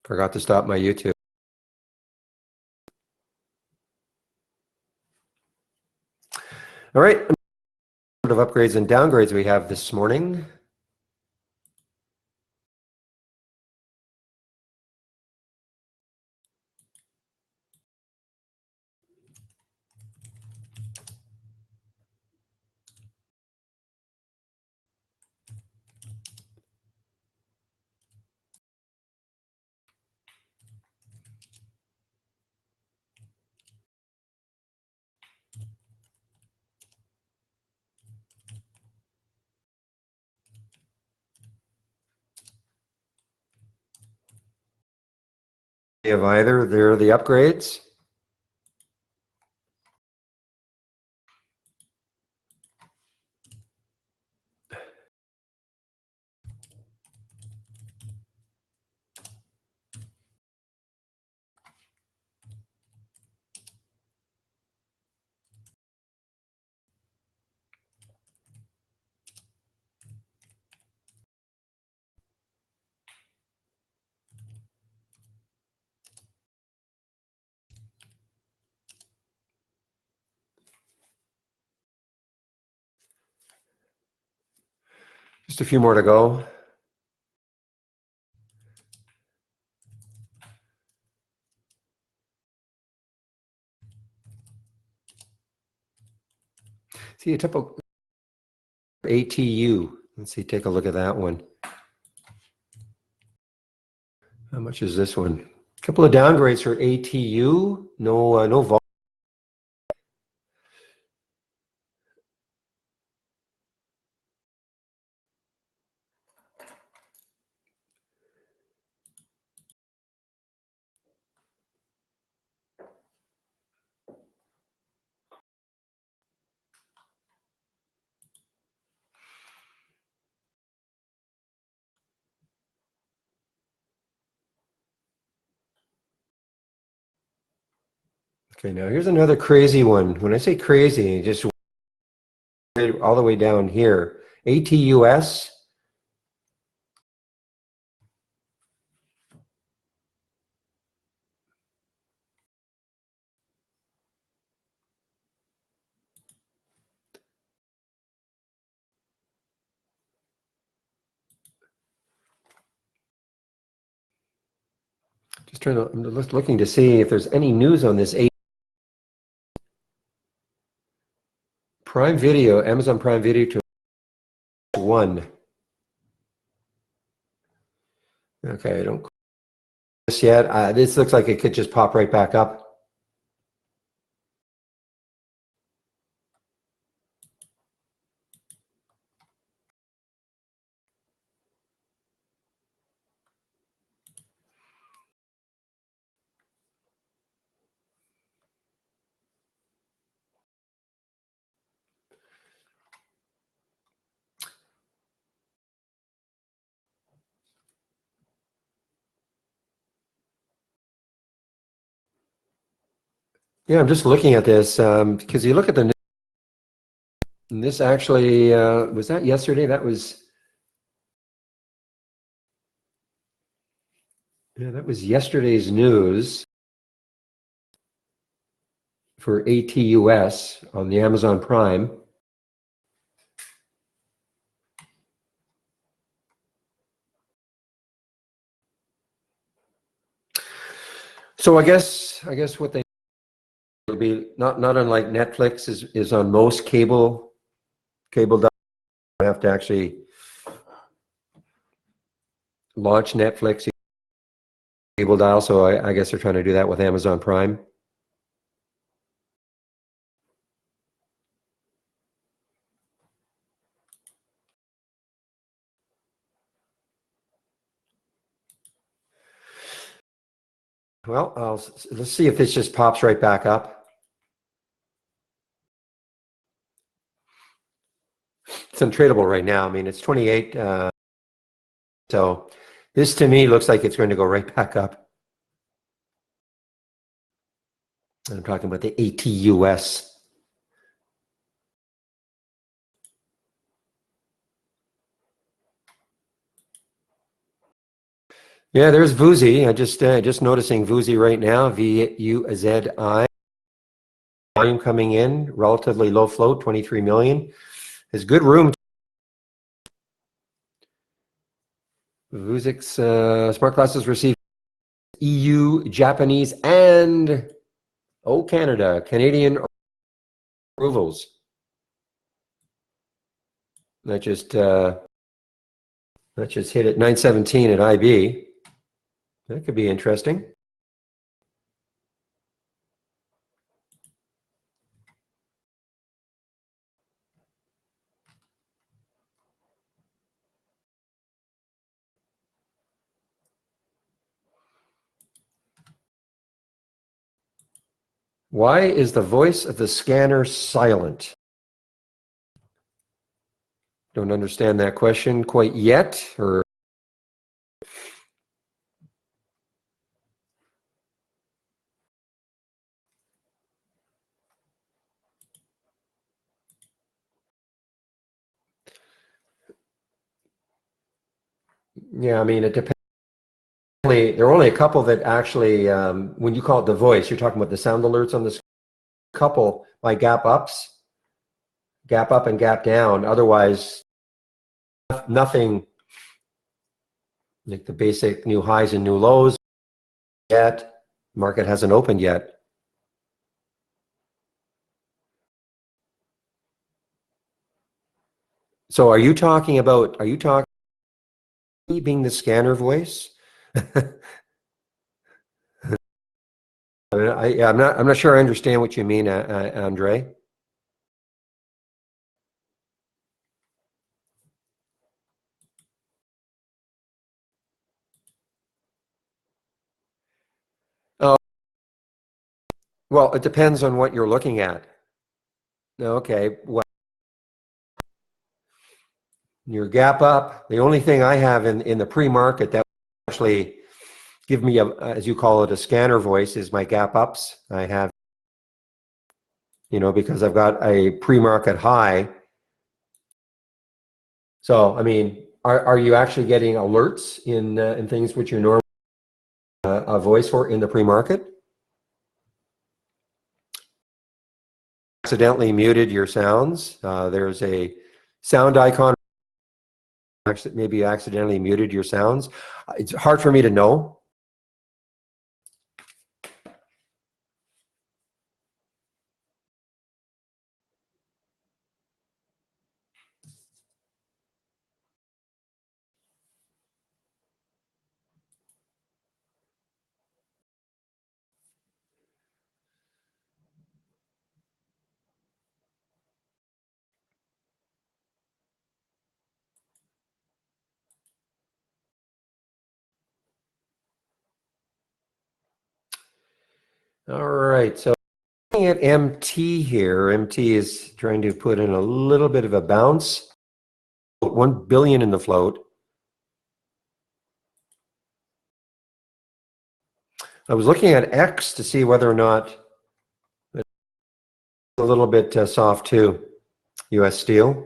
Forgot to stop my YouTube. All right, sort of upgrades and downgrades we have this morning. We have either, they're the upgrades. Just a few more to go. See a typical ATU. Let's see, take a look at that one. How much is this one? A couple of downgrades for ATU. No volume. Okay, now here's another crazy one. When I say crazy, just all the way down here. ATUS. I'm just looking to see if there's any news on this. Prime Video, Amazon Prime Video to 1. Okay, I don't this yet. This looks like it could just pop right back up. Yeah, I'm just looking at this because you look at the. And this actually was that yesterday. That was. Yeah, that was yesterday's news for ATUS on the Amazon Prime. So I guess what they will be not unlike Netflix is on most cable. I have to actually launch Netflix cable dial. So I guess they're trying to do that with Amazon Prime. Well, let's see if this just pops right back up. It's untradeable right now. I mean, it's 28. So this to me looks like it's going to go right back up. I'm talking about the ATUS. Yeah, there's Vuzi. I just noticing Vuzi right now. VUZI. Volume coming in, relatively low float, 23 million. There's good room. Vuzix smart glasses receive EU, Japanese, and Canadian approvals. That just hit at 917 at IB. That could be interesting. Why is the voice of the scanner silent? Don't understand that question quite yet, or yeah, I mean, it depends. There are only a couple that actually, when you call it the voice, you're talking about the sound alerts on this couple by gap ups, gap up and gap down. Otherwise, nothing like the basic new highs and new lows yet. Market hasn't opened yet. So are you talking being the scanner voice? I'm not sure I understand what you mean, Andre. Oh, well, it depends on what you're looking at. Okay, well, your gap up, the only thing I have in the pre-market that actually give me as you call it, a scanner voice is my gap ups. I have, because I've got a pre-market high. So, I mean, are you actually getting alerts in things which you normally a voice for in the pre-market? Accidentally muted your sounds. There's a sound icon. Maybe you accidentally muted your sounds. It's hard for me to know. All right, so looking at MT here, MT is trying to put in a little bit of a bounce. 1 billion in the float. I was looking at X to see whether or not it's a little bit soft too. US Steel.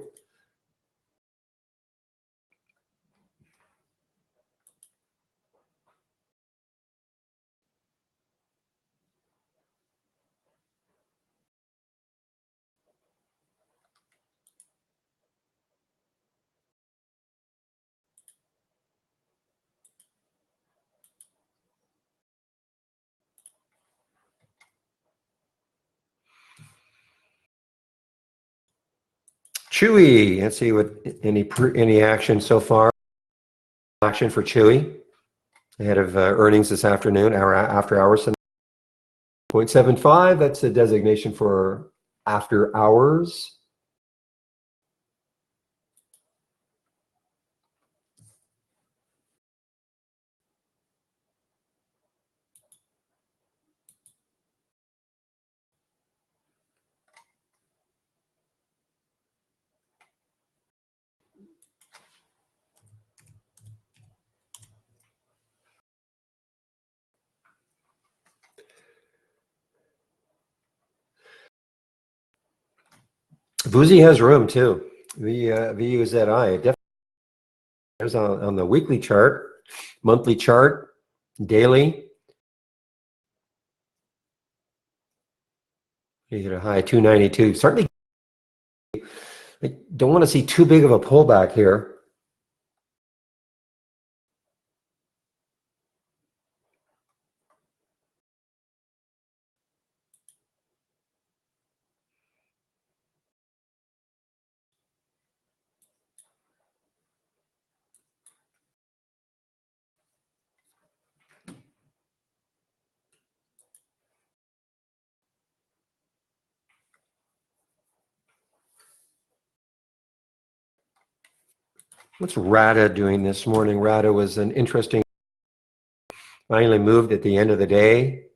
Chewy. Let's see what any action so far. Action for Chewy ahead of earnings this afternoon, after hours. 0.75. That's a designation for after hours. Vuzi has room too. VUZI definitely is on the weekly chart. Monthly chart, daily. You hit a high 292. Certainly, I don't want to see too big of a pullback here. What's RADA doing this morning? RADA was an interesting, finally moved at the end of the day.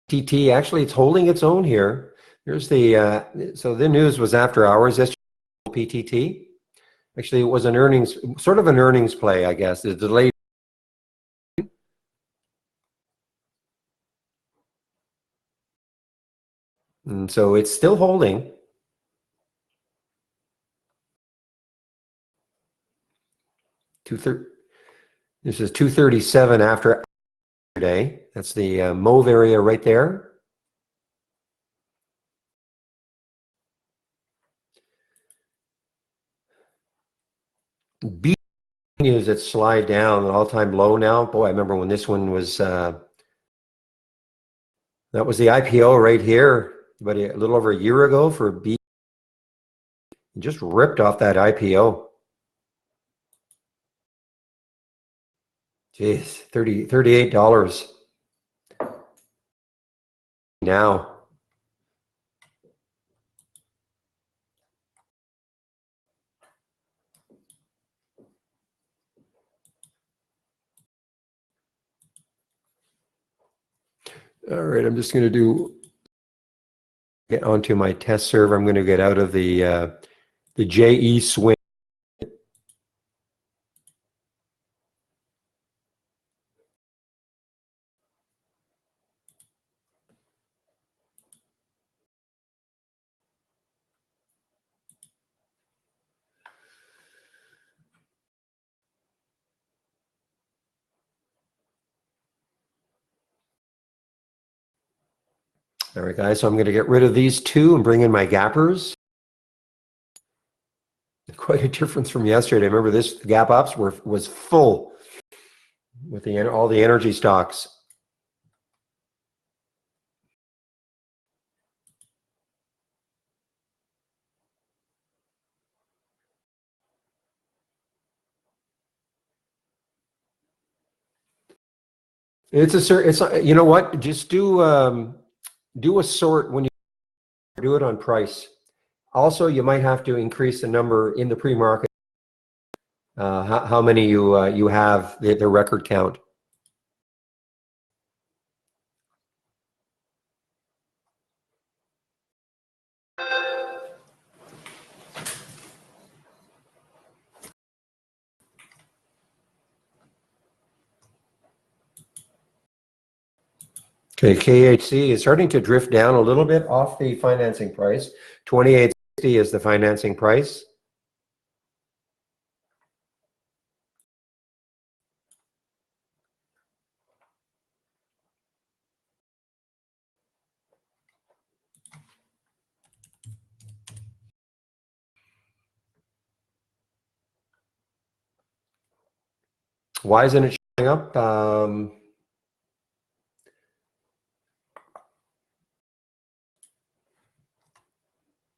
TT, actually, it's holding its own here. Here's the, so the news was after hours, PTT. Actually, it was an earnings, sort of an earnings play, I guess. The delayed. And so it's still holding. This is 237 after today. That's the mauve area right there. B continues its slide down, an all-time low now. Boy, I remember when this one was, that was the IPO right here, but a little over a year ago for B. Just ripped off that IPO. Jeez, $38 now. All right, I'm just going to get onto my test server. I'm going to get out of the JE swing. All right, guys, so I'm going to get rid of these two and bring in my gappers. Quite a difference from yesterday. Remember, this gap ups was full with all the energy stocks. It's you know what? Just do a sort when you do it on price. Also, you might have to increase the number in the pre-market. How many you have the record count. Okay, KHC is starting to drift down a little bit off the financing price. 2860 is the financing price. Why isn't it showing up?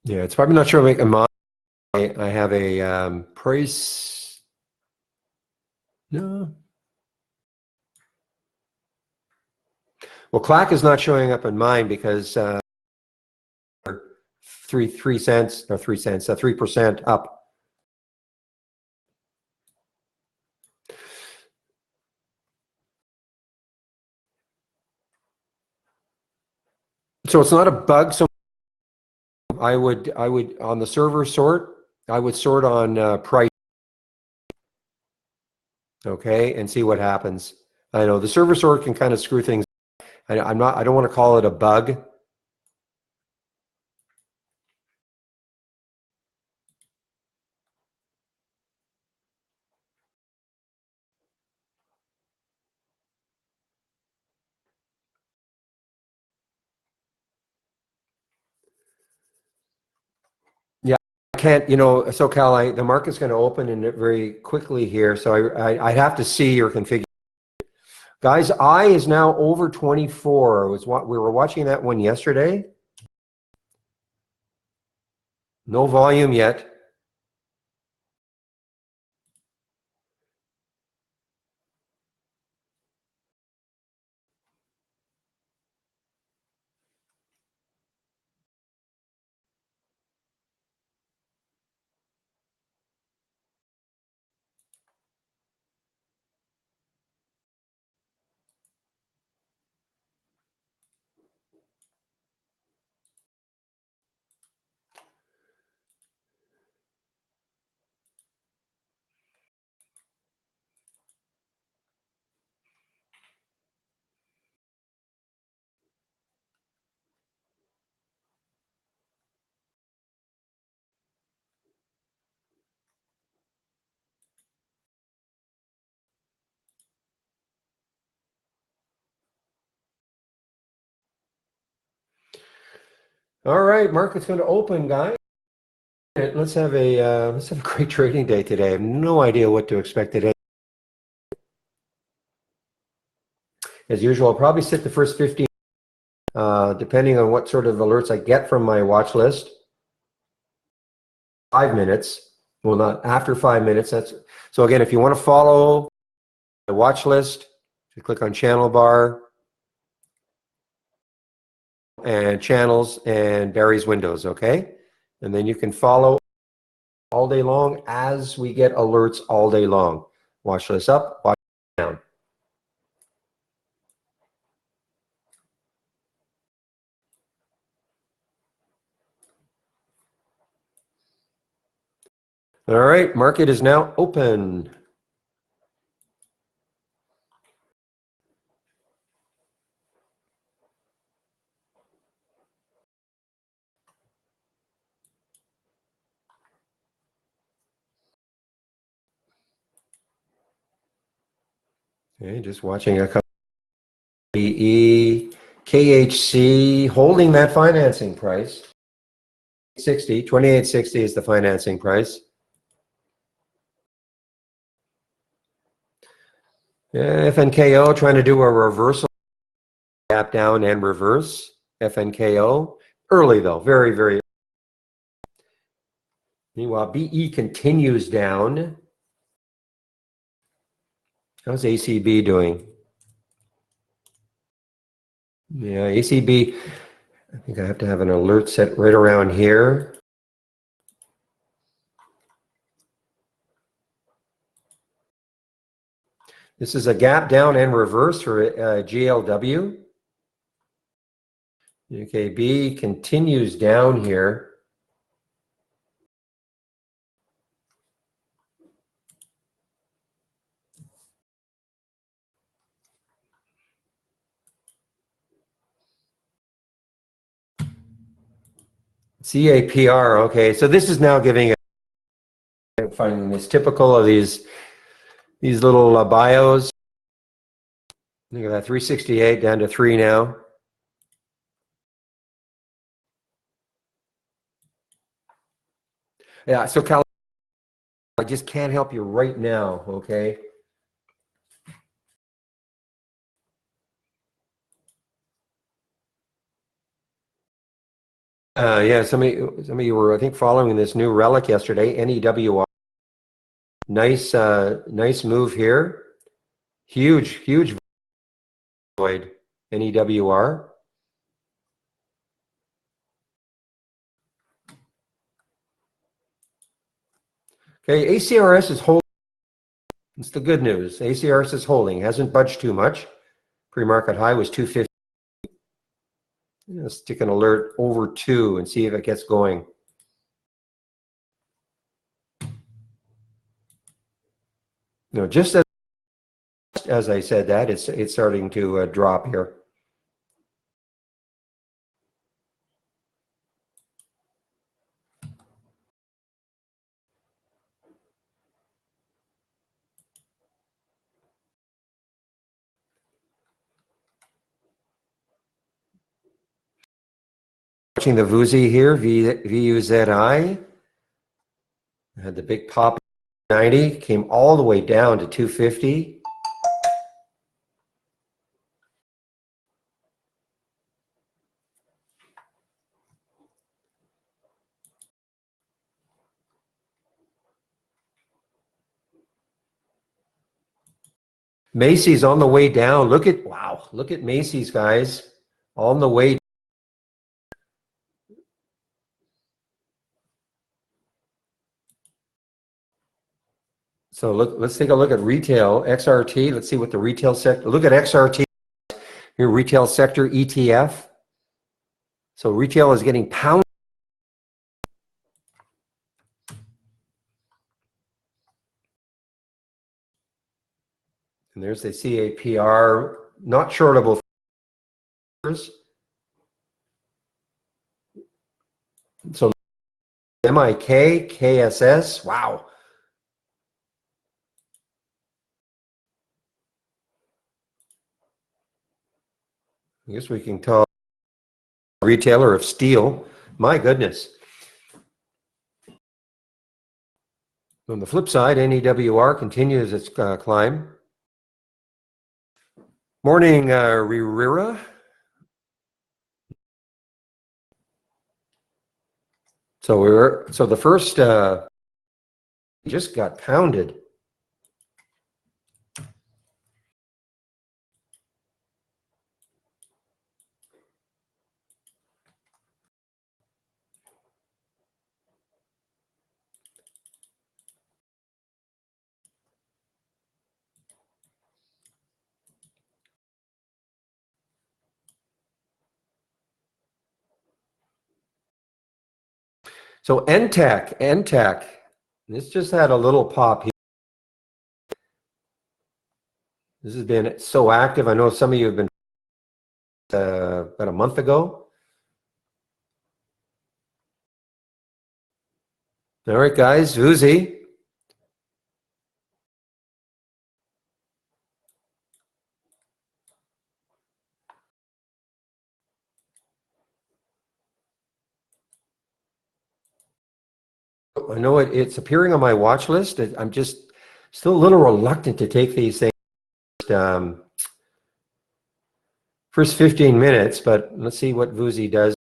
Yeah, it's probably not showing a mod. I have a price. No. Well, CLAC is not showing up in mine because 3 cents, no 3 cents, 3% up. So it's not a bug. So I would on the server sort, I would sort on price, okay, and see what happens. I know the server sort can kind of screw things. I don't want to call it a bug. Yeah, I can't, SoCal, the market's going to open in it very quickly here. So I'd have to see your configuration. Guys, I is now over 24. We were watching that one yesterday. No volume yet. All right, market's going to open, guys. Let's have a great trading day today. I have no idea what to expect today. As usual, I'll probably sit the first 15, depending on what sort of alerts I get from my watch list. 5 minutes. Well, not after 5 minutes. So again, if you want to follow the watch list, you click on channel bar and channels and Barry's windows, okay? And then you can follow all day long as we get alerts all day long. Watch list up, watch down. All right, market is now open. Okay, just watching a couple. PE, KHC holding that financing price. 28.60 is the financing price. FNKO trying to do a reversal, gap down and reverse. FNKO early though, very, very. Meanwhile, BE continues down. How's ACB doing? Yeah, ACB, I think I have to have an alert set right around here. This is a gap down and reverse for GLW. Okay, B continues down here. CAPR, okay, so this is now giving finding this typical of these little bios. Look at that, 368 down to 3 now. Yeah, so Cal, I just can't help you right now, okay? Yeah, some of you were, I think, following this new relic yesterday, NEWR. Nice, nice move here. Huge void, NEWR. Okay, ACRS is holding. It's the good news. ACRS is holding. Hasn't budged too much. Pre-market high was 250. Let's stick an alert over 2 and see if it gets going. Just as I said that, it's starting to drop here. Watching the VUSI here, VUZI. Had the big pop 90, came all the way down to 250. Macy's on the way down. Look at Macy's, guys, on the way. So let's take a look at retail XRT. Let's see what the retail sector. Look at XRT here, retail sector ETF. So retail is getting pounded. And there's the CAPR, not shortable. So MIK, KSS, wow. I guess we can call retailer of steel. My goodness. On the flip side, NEWR continues its climb. Morning, Rira. So the first just got pounded. So NTEC, this just had a little pop here. This has been so active. I know some of you have been about a month ago. All right, guys, VUSI. I know it's appearing on my watch list. I'm just still a little reluctant to take these things first 15 minutes, but let's see what VUSI does.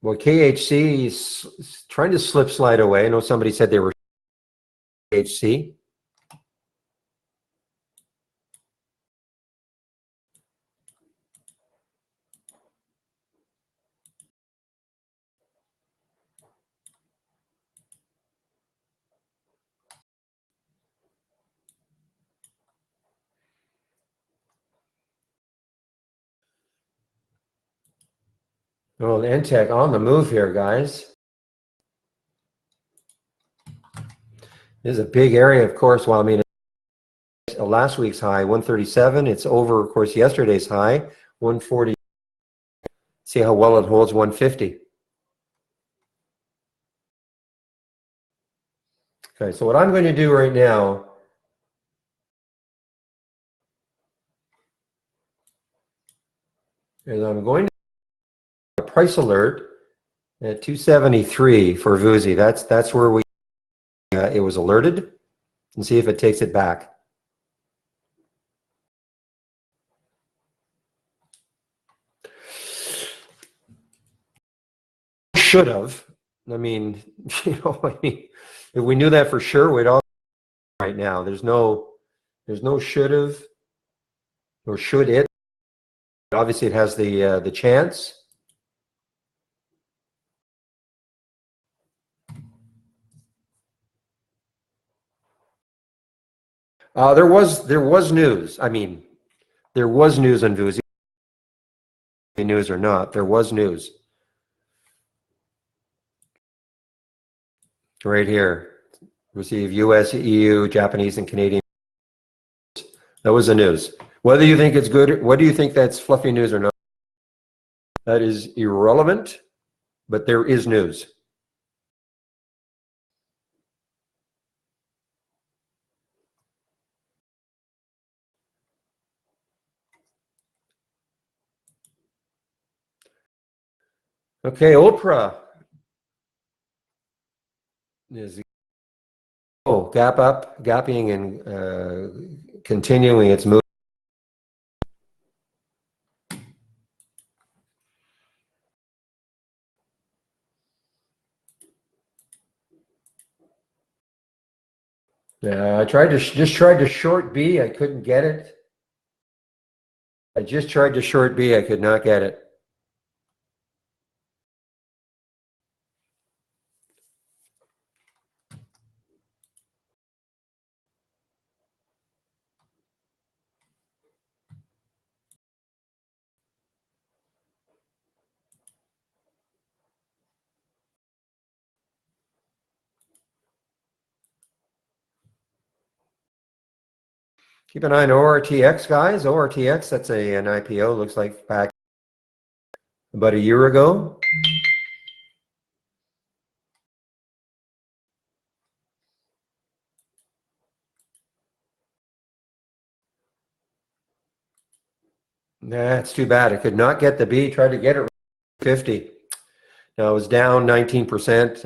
Well, KHC is trying to slide away. I know somebody said they were KHC. Well, NTEC on the move here, guys. This is a big area, of course. Well, I mean, last week's high, 137. It's over, of course, yesterday's high, 140. See how well it holds 150. Okay, so what I'm going to do right now is I'm going to a price alert at 273 for VUSI. That's where we it was alerted, and see if it takes it back. Should have. I mean, if we knew that for sure, we'd all right now. There's no should have or should it. Obviously, it has the chance. There was news. I mean, there was news on VUSI. News or not, there was news. Right here, receive U.S., EU, Japanese, and Canadian That was the news. Whether you think it's good, what do you think that's fluffy news or not? That is irrelevant, but there is news. Okay, Oprah is gap up, gapping and continuing its move. I tried to just tried to short B. I couldn't get it. I just tried to short B. I could not get it. Keep an eye on ORTX, guys. ORTX, that's an IPO. Looks like back about a year ago. That's too bad. I could not get the B. Tried to get it 50. Now it was down 19%.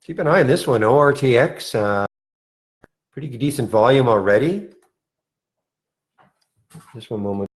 Keep an eye on this one, ORTX. Pretty decent volume already. Just one moment.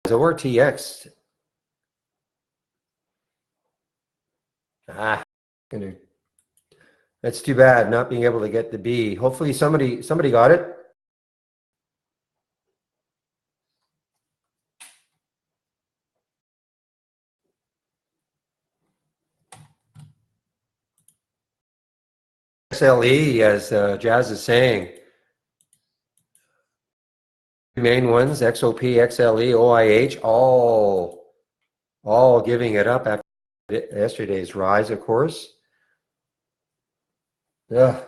ORTX. That's too bad, not being able to get the B. Hopefully somebody got it. XLE, as Jazz is saying. Main ones, XOP, XLE, OIH, all giving it up after yesterday's rise, of course. Yeah.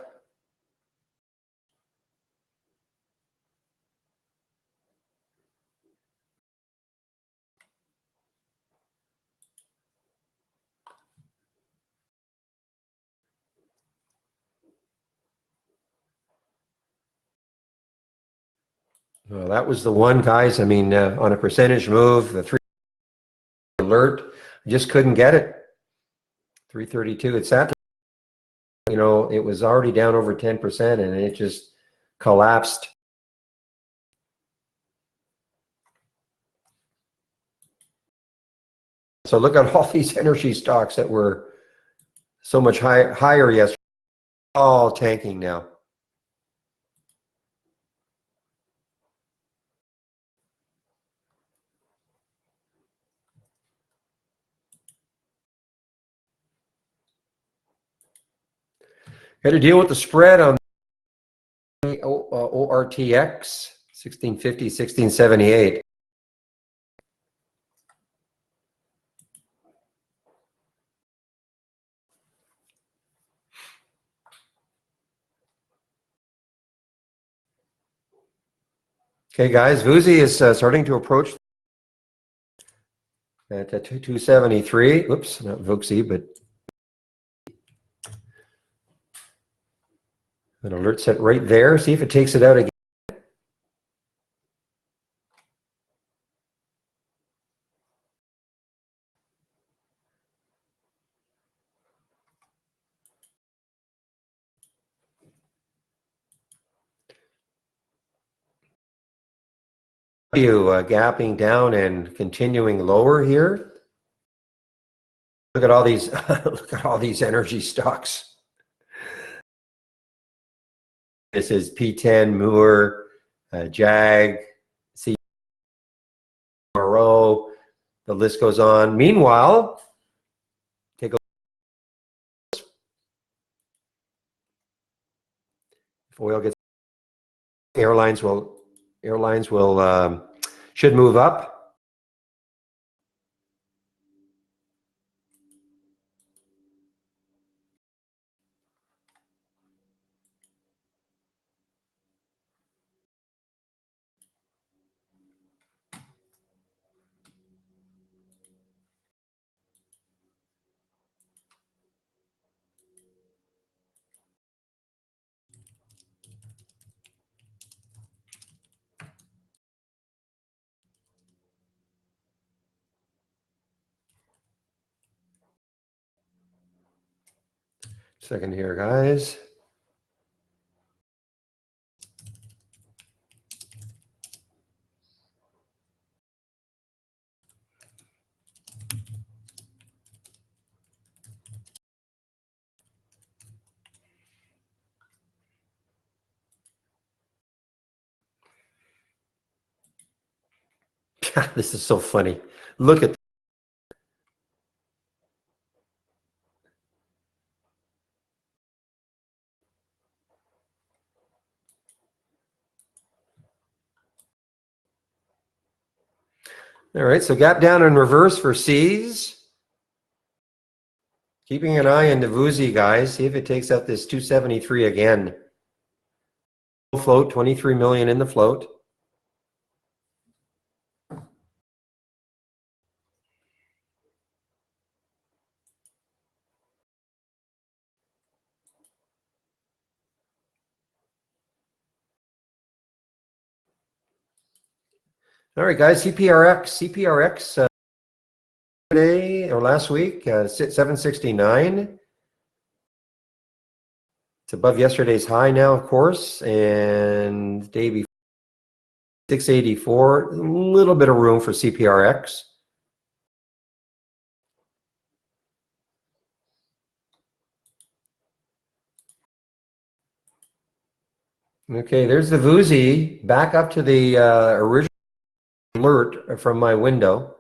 Well, that was the one, guys. I mean, on a percentage move, the 3 alert, I just couldn't get it. 332. It's that, you know, it was already down over 10% and it just collapsed. So look at all these energy stocks that were so much higher yesterday, all tanking now. Got to deal with the spread on ORTX, 1650, 1678. Okay, guys, VUSI is starting to approach at 273. Oops, not VUXI, but An alert set right there. See if it takes it out again. Gapping down and continuing lower here. Look at all these look at all these energy stocks. This is P10, Moore, JAG, CRO. The list goes on. Meanwhile, take a look. If oil gets, airlines will should move up. Second here, guys. This is so funny. Look at. All right, so gap down in reverse for C's. Keeping an eye on the VUSI, guys. See if it takes out this 273 again. Float, 23 million in the float. All right, guys, CPRX today or last week, 769. It's above yesterday's high now, of course, and the day before, 684. A little bit of room for CPRX. Okay, there's the VUSI back up to the original alert from my window.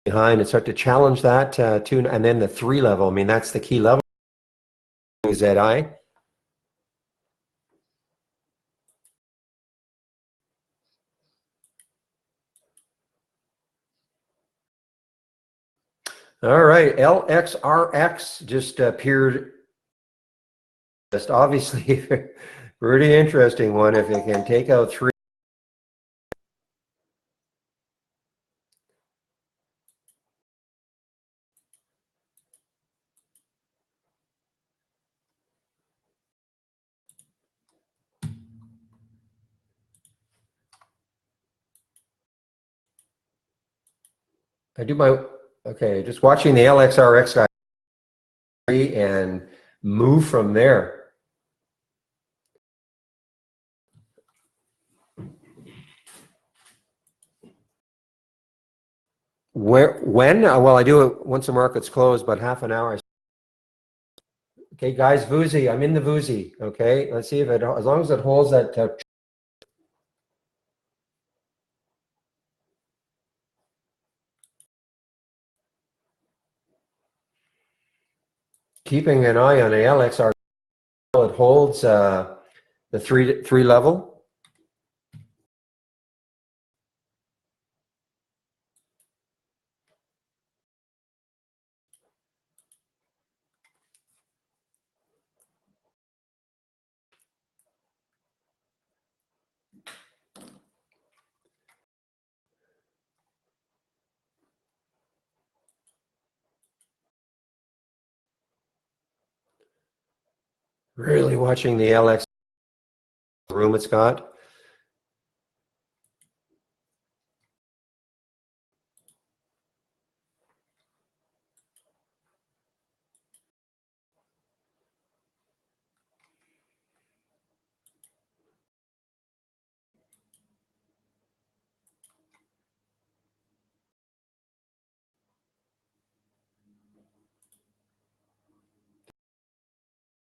Behind and start to challenge that and then the 3 level. I mean, that's the key level. ZI. All right, LXRX just appeared. Just obviously pretty interesting one if it can take out 3. Okay, just watching the LXRX guy and move from there. When? Well, I do it once the market's closed, but half an hour. Okay, guys, VUSI, I'm in the VUSI. Okay, let's see if it, as long as it holds that. Keeping an eye on the LXR, it holds The three level. Really watching the LX room it's got.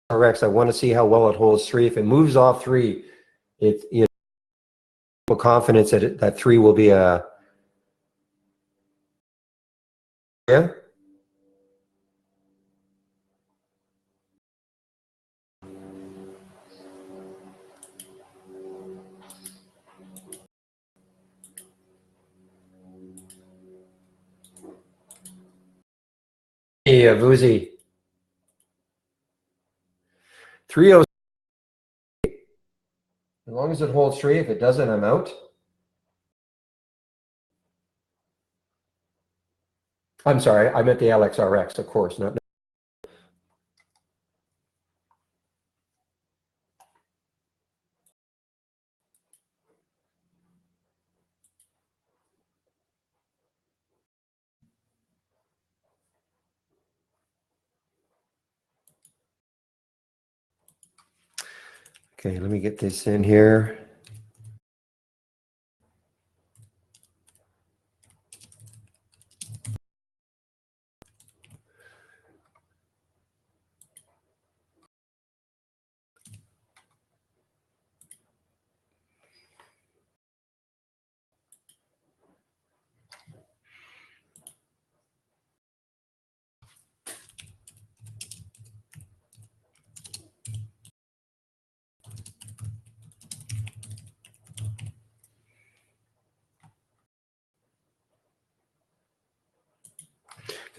RX, I want to see how well it holds 3. If it moves off 3, it, you know, confidence that that 3 will be a, yeah. Yeah, Vuzi. 306. As long as it holds 3, if it doesn't, I'm out. I'm sorry, I meant the LXRX, of course, not. Okay, let me get this in here.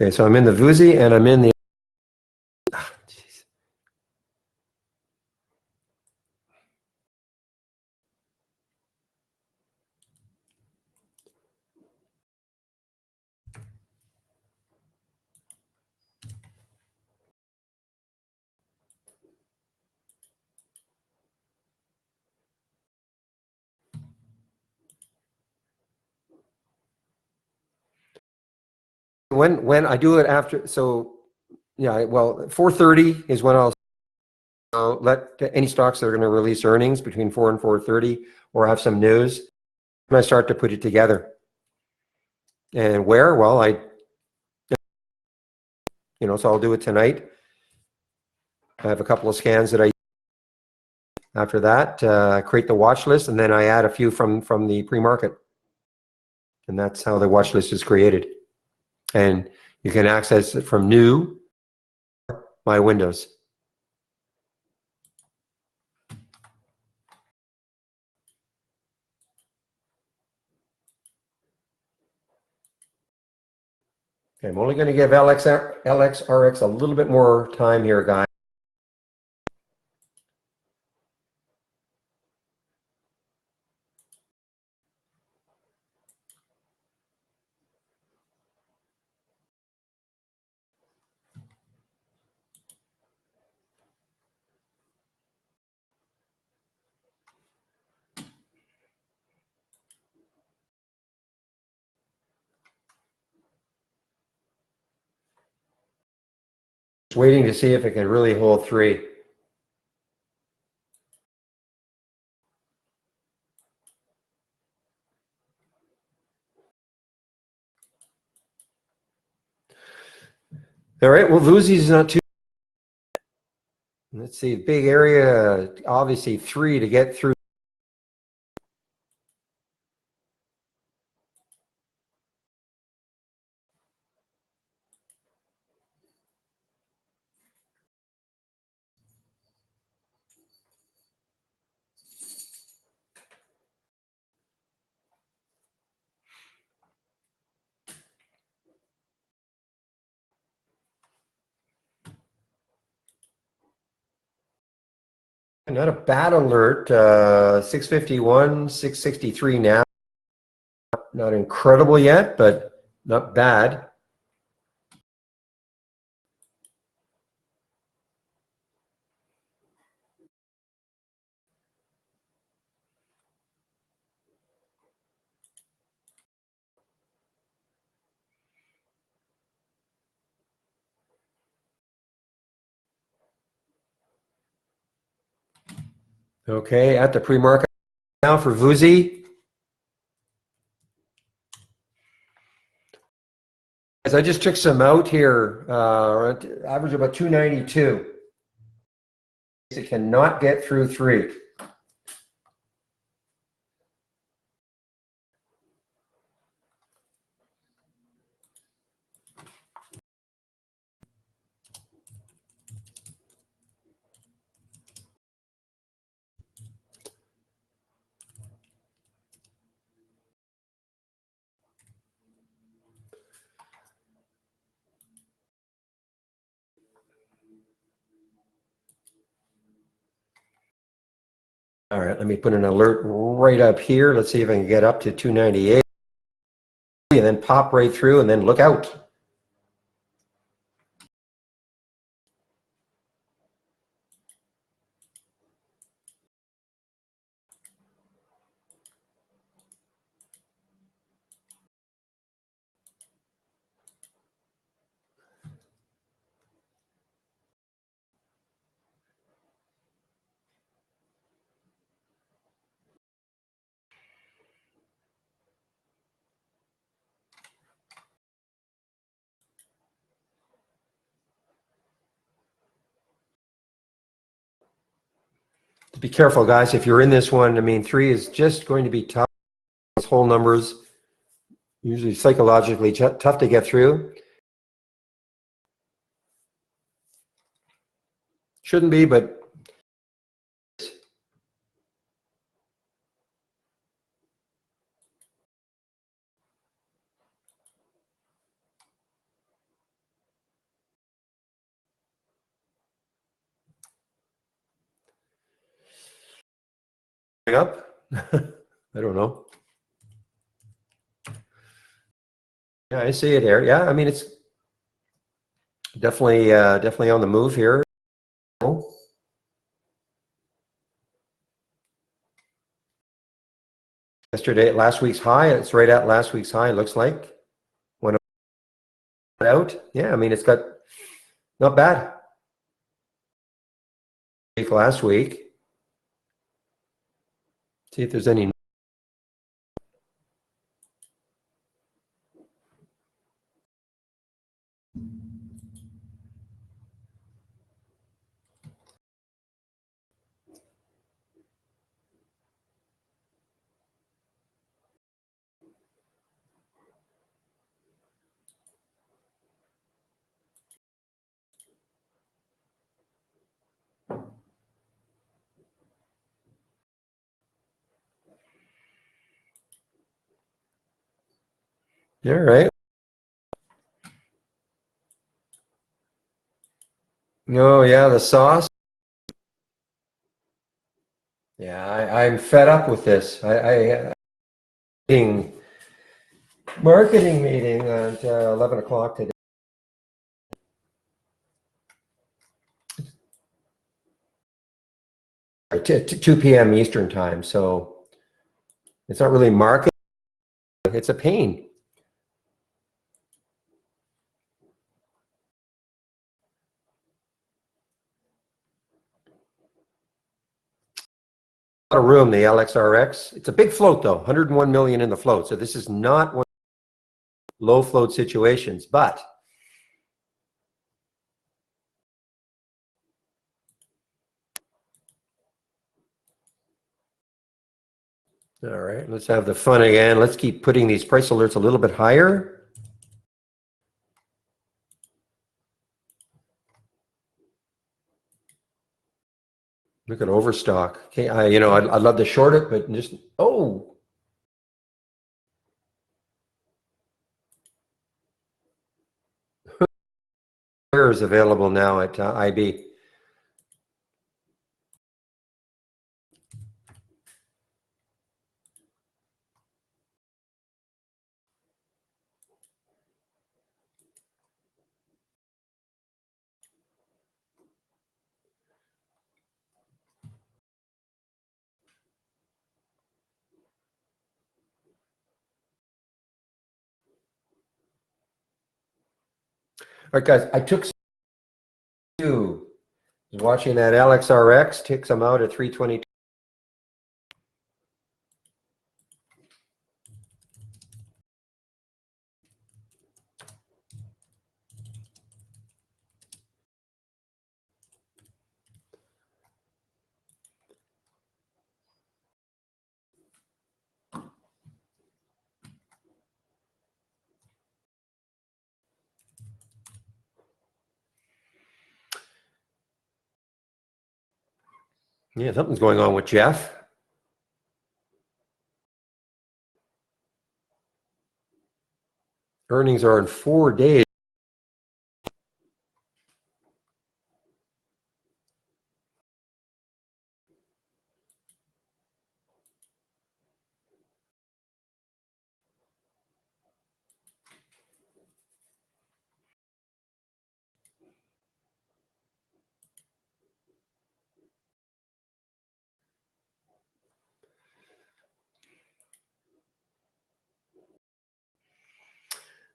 Okay, so I'm in the Vuzi and I'm in the. When I do it after, so yeah, well, 4:30 is when I'll let any stocks that are going to release earnings between 4 and 4:30 or have some news. And I start to put it together. And where? Well, so I'll do it tonight. I have a couple of scans that I. After that, create the watch list, and then I add a few from the pre-market, and that's how the watch list is created. And you can access it from new My Windows. Okay, I'm only going to give LXRX a little bit more time here, guys. Just waiting to see if it can really hold 3. All right, well, Vuzi's not too. Let's see, big area, obviously 3 to get through. Not a bad alert. 651, 663 now. Not incredible yet, but not bad. Okay, at the pre-market now for VUSI. As I just took some out here, average about 292. It cannot get through 3. All right, let me put an alert right up here. Let's see if I can get up to 298 and then pop right through and then look out. Be careful, guys. If you're in this one, I mean, 3 is just going to be tough. Those whole numbers, usually psychologically tough to get through. Shouldn't be, but up. I don't know. Yeah, I see it there. Yeah, I mean, it's definitely on the move here. Yesterday, last week's high. It's right at last week's high. It looks like went out. Yeah, I mean, it's got not bad. Last week. See if there's any. All right. Oh yeah, the sauce. Yeah, I'm fed up with this. Marketing meeting at 11 o'clock today. 2 p.m. Eastern time. So it's not really marketing. It's a pain. A lot of room, the LXRX. It's a big float though, 101 million in the float. So this is not one of low float situations, but all right, let's have the fun again. Let's keep putting these price alerts a little bit higher. Look at overstock. Okay, I'd love to short it, but just where is available now at IB? right, guys, I took two. Watching that LXRX tick some out at 322. Yeah, something's going on with Jeff. Earnings are in 4 days.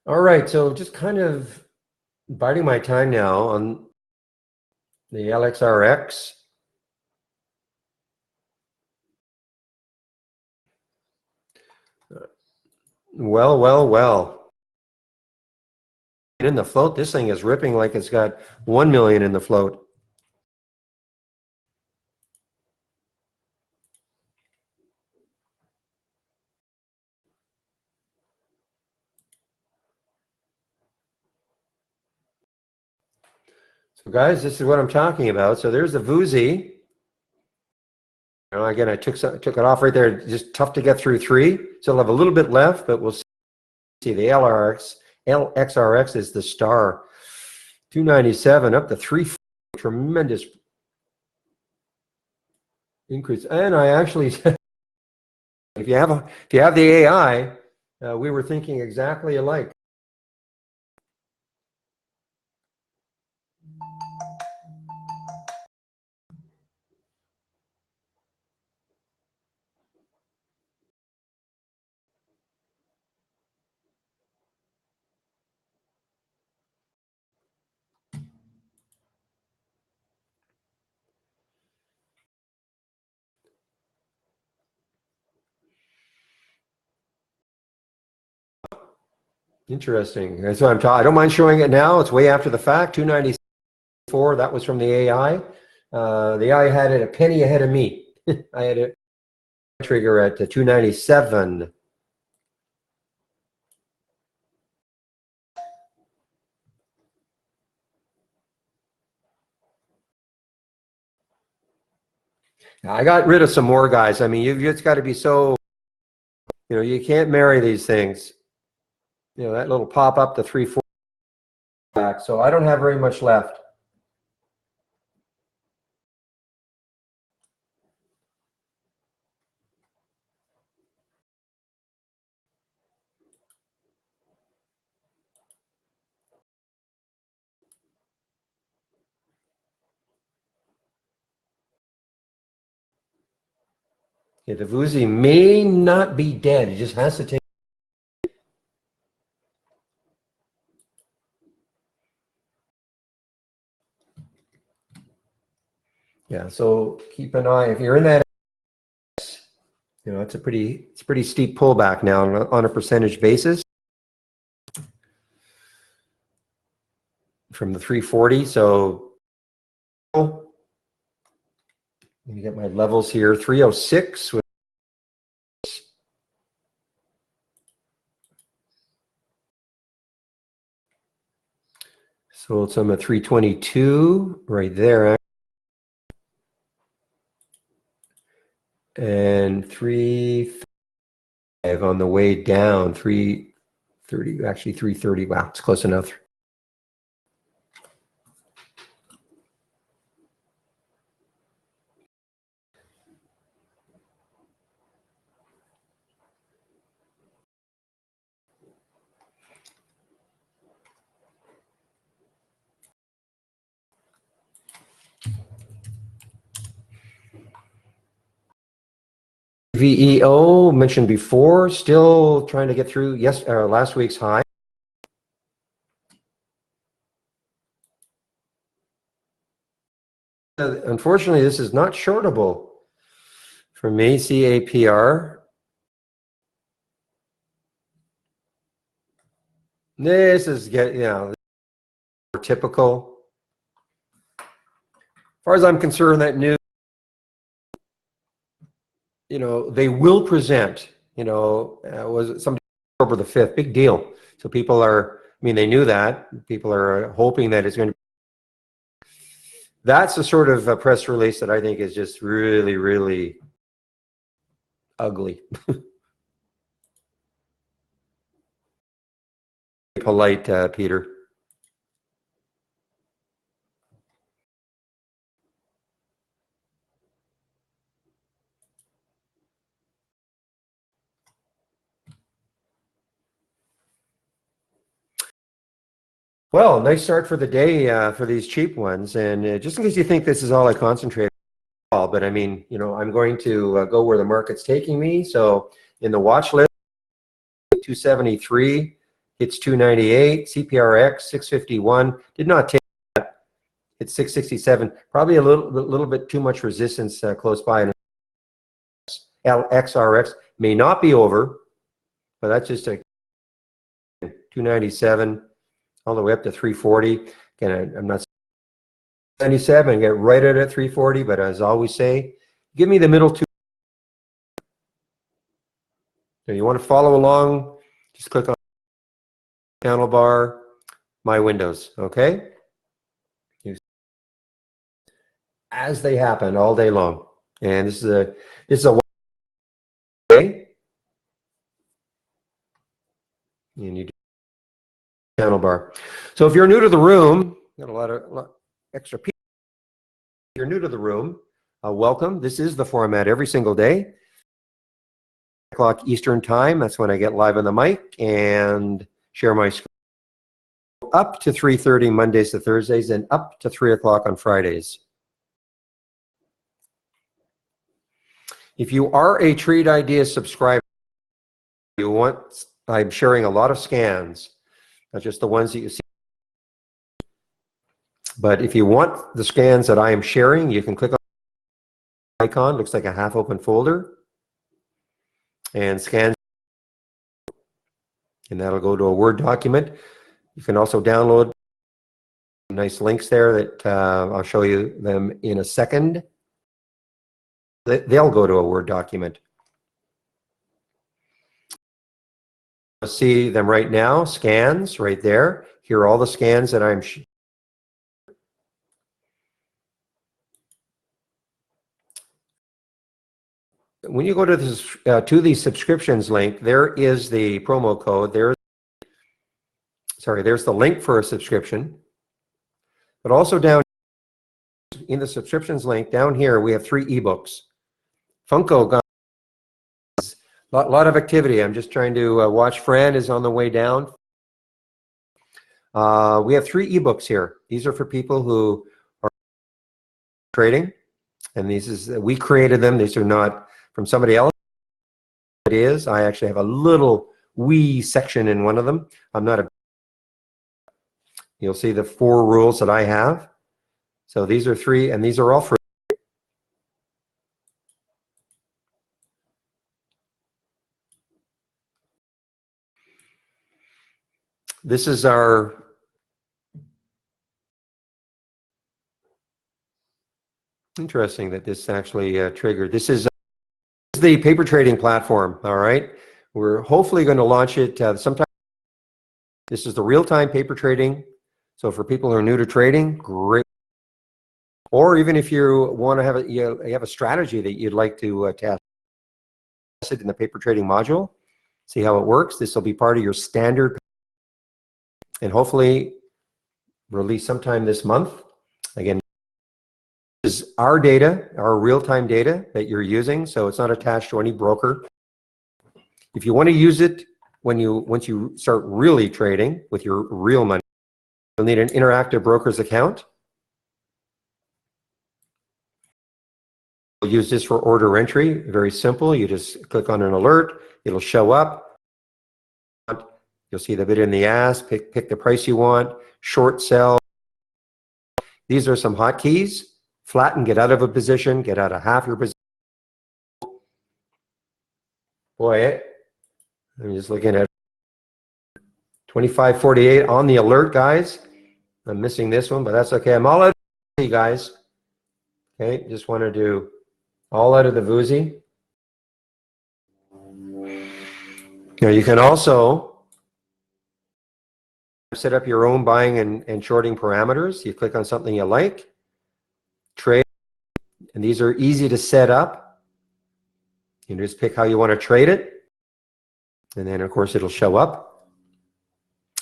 All right, so just kind of biding my time now on the LXRX. Well. In the float, this thing is ripping like it's got 1 million in the float. So guys, this is what I'm talking about. So there's the VUSI. Again, I took it off right there. Just tough to get through 3. So I'll have a little bit left, but we'll see the LXRX is the star. 297 up to 340. Tremendous increase. And I actually, if you have the AI, we were thinking exactly alike. Interesting. That's what I'm talking. I don't mind showing it now. It's way after the fact. 294. That was from the AI. The AI had it a penny ahead of me. I had a trigger at 297. I got rid of some more guys. I mean, you've just got to be so, you can't marry these things. That little pop up to 340 back. So I don't have very much left. Okay, the VUSI may not be dead. It just has to take. Yeah, so keep an eye. If you're in that, it's a pretty steep pullback now on a percentage basis from the 340. So let me get my levels here. 306. So it's on a 322 right there. And 3.5 on the way down. 330, actually 330. Wow, it's close enough. VEO mentioned before, still trying to get through last week's high. Unfortunately, this is not shortable for me, CAPR. This is more typical. As far as I'm concerned, that news, they will present, was it somebody October the 5th, big deal. So people are, they knew that. People are hoping that it's going to, that's the sort of press release that I think is just really, really ugly. Polite, Peter. Well, nice start for the day for these cheap ones. And just in case you think this is all I concentrate on, but I'm going to go where the market's taking me. So in the watch list, 273, hits 298, CPRX 651, did not take that. It's 667, probably a little bit too much resistance close by. And LXRX may not be over, but that's just a 297 all the way up to 340. Again, I'm not 97, get right at 340, but as I always say, give me the middle two. So you want to follow along, just click on the channel bar, my windows, okay? As they happen all day long. And this is a way. And you do channel bar. So if you're new to the room, got a lot of extra people. If you're new to the room, welcome. This is the format every single day. O'clock Eastern time. That's when I get live on the mic and share my screen. Up to 3:30 Mondays to Thursdays, and up to 3 o'clock on Fridays. If you are a Trade Ideas subscriber, I'm sharing a lot of scans, not just the ones that you see. But if you want the scans that I am sharing, you can click on the icon. Looks like a half open folder. And scan. And that'll go to a Word document. You can also download nice links there that I'll show you them in a second. They'll go to a Word document. See them right now, scans right there. Here are all the scans that I'm when you go to this to the subscriptions link, there is the promo code. There's the link for a subscription. But also down in the subscriptions link, down here, we have 3 ebooks. Funko got a lot of activity. I'm just trying to watch. Fran is on the way down. We have 3 ebooks here. These are for people who are trading, and we created them. These are not from somebody else. It is. I actually have a little wee section in one of them. You'll see the 4 rules that I have. So these are 3, and these are all free. This is our interesting that this actually triggered. This is the paper trading platform. All right, we're hopefully going to launch it sometime. This is the real-time paper trading. So for people who are new to trading, great. Or even if you want to have you have a strategy that you'd like to test it in the paper trading module, see how it works. This will be part of your standard, and hopefully release sometime this month. Again, this is our data, our real-time data that you're using, so it's not attached to any broker. If you want to use it once you start really trading with your real money, you'll need an Interactive Brokers account. We'll use this for order entry. Very simple. You just click on an alert. It'll show up. You'll see the bid and the ask. Pick the price you want. Short, sell. These are some hotkeys. flatten, get out of a position, get out of half your position. Boy, I'm just looking at 25.48 on the alert, guys. I'm missing this one, but that's okay. I'm all out of the guys. Okay, just want to do all out of the Vuzi. Now you can also set up your own buying and shorting parameters. You click on something you like, trade, and these are easy to set up. You just pick how you want to trade it, and then of course it'll show up.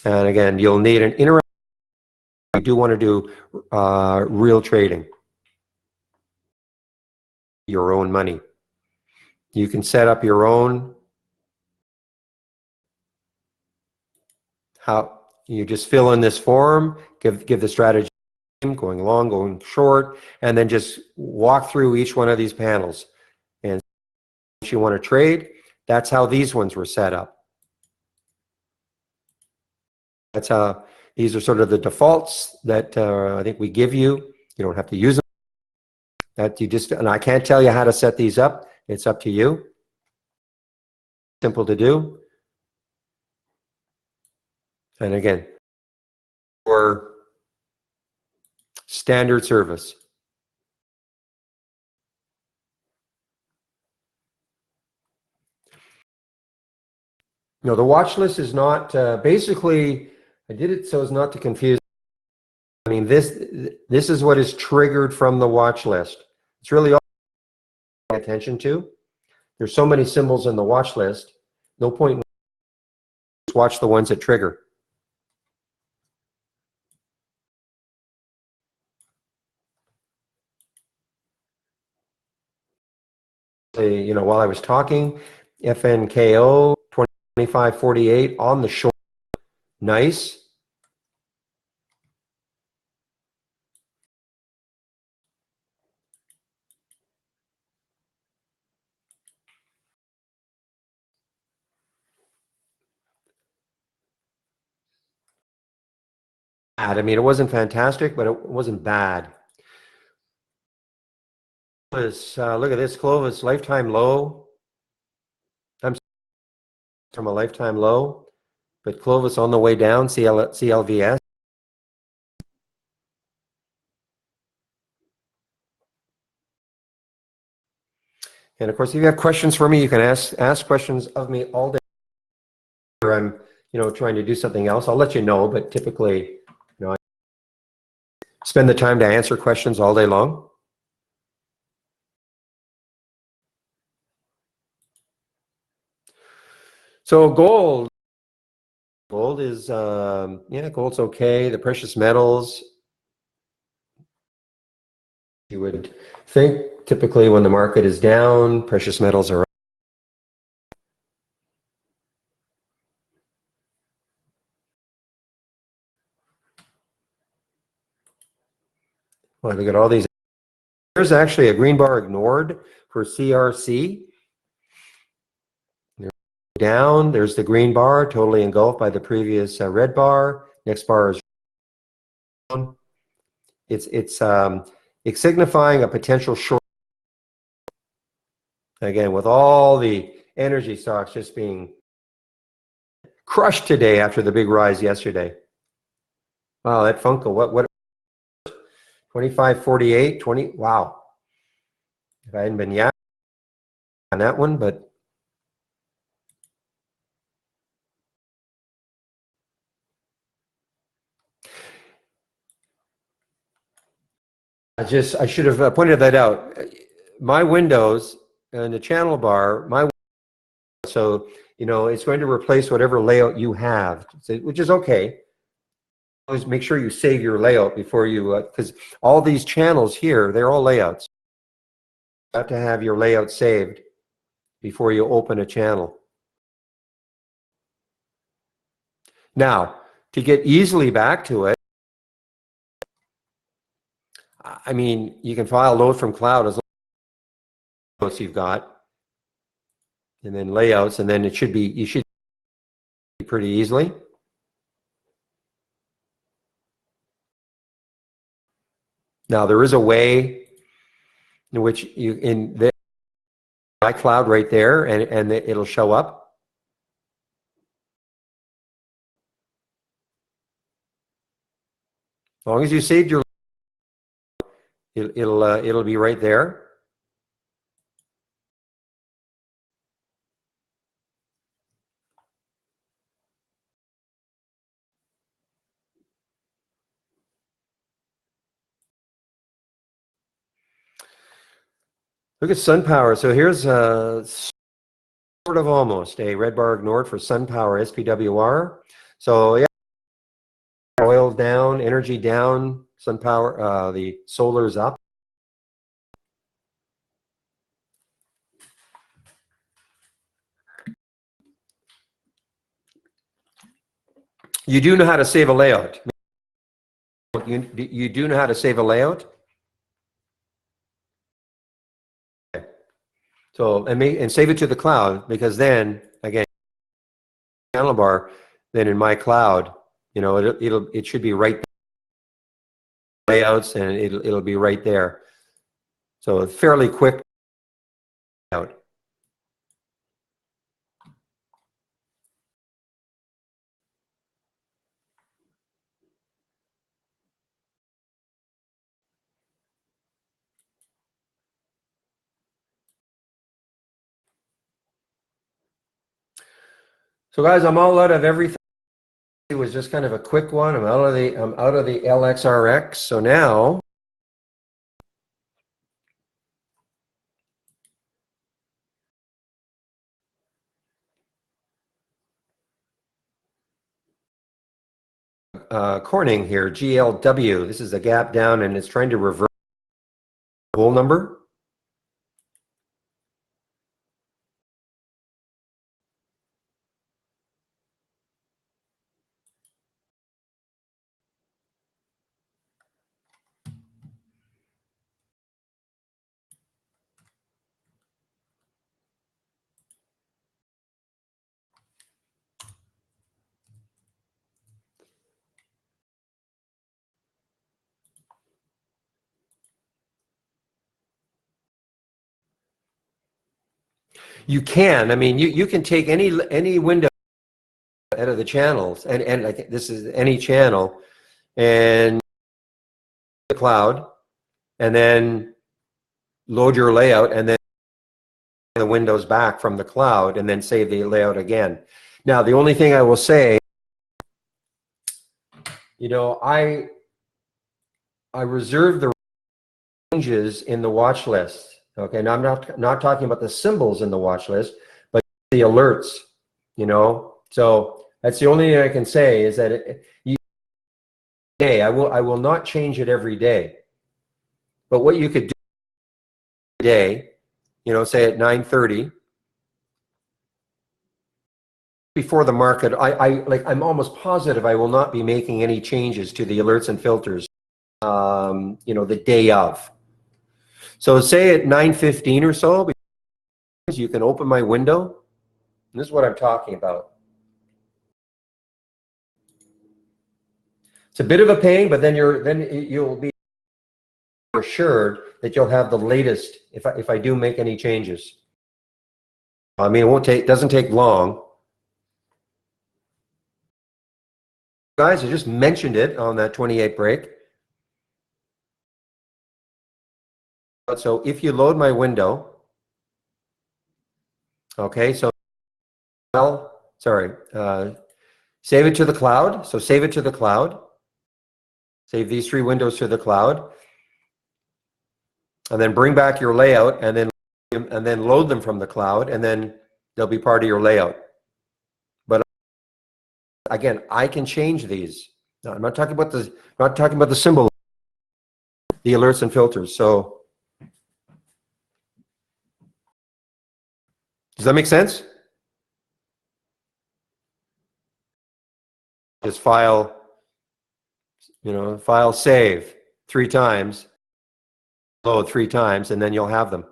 And again, you'll need an interactive. You do want to do real trading, your own money. You can set up your own. How you just fill in this form, give the strategy, going long, going short, and then just walk through each one of these panels. And if you want to trade, that's how these ones were set up. That's how these are sort of the defaults that I think we give you. You don't have to use them. That you just, and I can't tell you how to set these up. It's up to you. Simple to do. And again, for standard service. No, the watch list is not, basically, I did it so as not to confuse. I mean, this is what is triggered from the watch list. It's really all I pay attention to. There's so many symbols in the watch list. No point in just watch the ones that trigger. You know, while I was talking, FNKO 25.48 on the short, nice. I mean, it wasn't fantastic, but it wasn't bad. Look at this, Clovis, lifetime low. I'm from a lifetime low, but Clovis on the way down, CLVS. And of course, if you have questions for me, you can ask questions of me all day. Or I'm, trying to do something else. I'll let you know, but typically, I spend the time to answer questions all day long. So gold is, gold's okay. The precious metals, you would think typically when the market is down, precious metals are up. Well, look at all these. There's actually a green bar ignored for CRC. Down, there's the green bar, totally engulfed by the previous red bar. Next bar is down. It's signifying a potential short. Again, with all the energy stocks just being crushed today after the big rise yesterday. Wow, that Funko, what 25.48, 20, wow. If I hadn't been yapping on that one, but I should have pointed that out. My windows and the channel bar, so it's going to replace whatever layout you have, which is okay. Always make sure you save your layout before you, because all these channels here, they're all layouts. You have to have your layout saved before you open a channel. Now, to get easily back to it, I mean, you can file load from cloud as long as you've got, and then layouts, and then you should be pretty easily. Now, there is a way in which you in the iCloud right there, and it'll show up. As long as you saved your, it'll be right there. Look at SunPower. So here's sort of almost a red bar ignored for SunPower SPWR. So yeah, oil down, energy down, SunPower, the solar's up. You do know how to save a layout. You do know how to save a layout? Okay. So, and save it to the cloud, because then, again, channel bar, then in my cloud, you know, it should be right there, layouts, and it'll be right there. So fairly quick out. So guys, I'm all out of everything. It was just kind of a quick one. I'm out of the LXRX. So now Corning here, GLW. This is a gap down, and it's trying to reverse the whole number. You can. I mean, you can take any window out of the channels, and like this is any channel, and the cloud, and then load your layout, and then the windows back from the cloud, and then save the layout again. Now, the only thing I will say, you know, I reserve the ranges in the watch list. Okay, now I'm not talking about the symbols in the watch list, but the alerts. You know, so that's the only thing I can say is that I will not change it every day. But what you could do today, you know, say at 9:30 before the market, I'm almost positive I will not be making any changes to the alerts and filters. You know, the day of. So say at 9:15 or so, you can open my window. This is what I'm talking about. It's a bit of a pain, but then you'll be assured that you'll have the latest if I do make any changes. I mean, it doesn't take long. Guys, I just mentioned it on that 28 break. So if you load my window, okay, so save it to the cloud. So save it to the cloud. Save these 3 windows to the cloud, and then bring back your layout, and then load them from the cloud, and then they'll be part of your layout. But again, I can change these. No, I'm not talking about the symbol, the alerts and filters. So does that make sense? Just file save 3 times, load 3 times, and then you'll have them.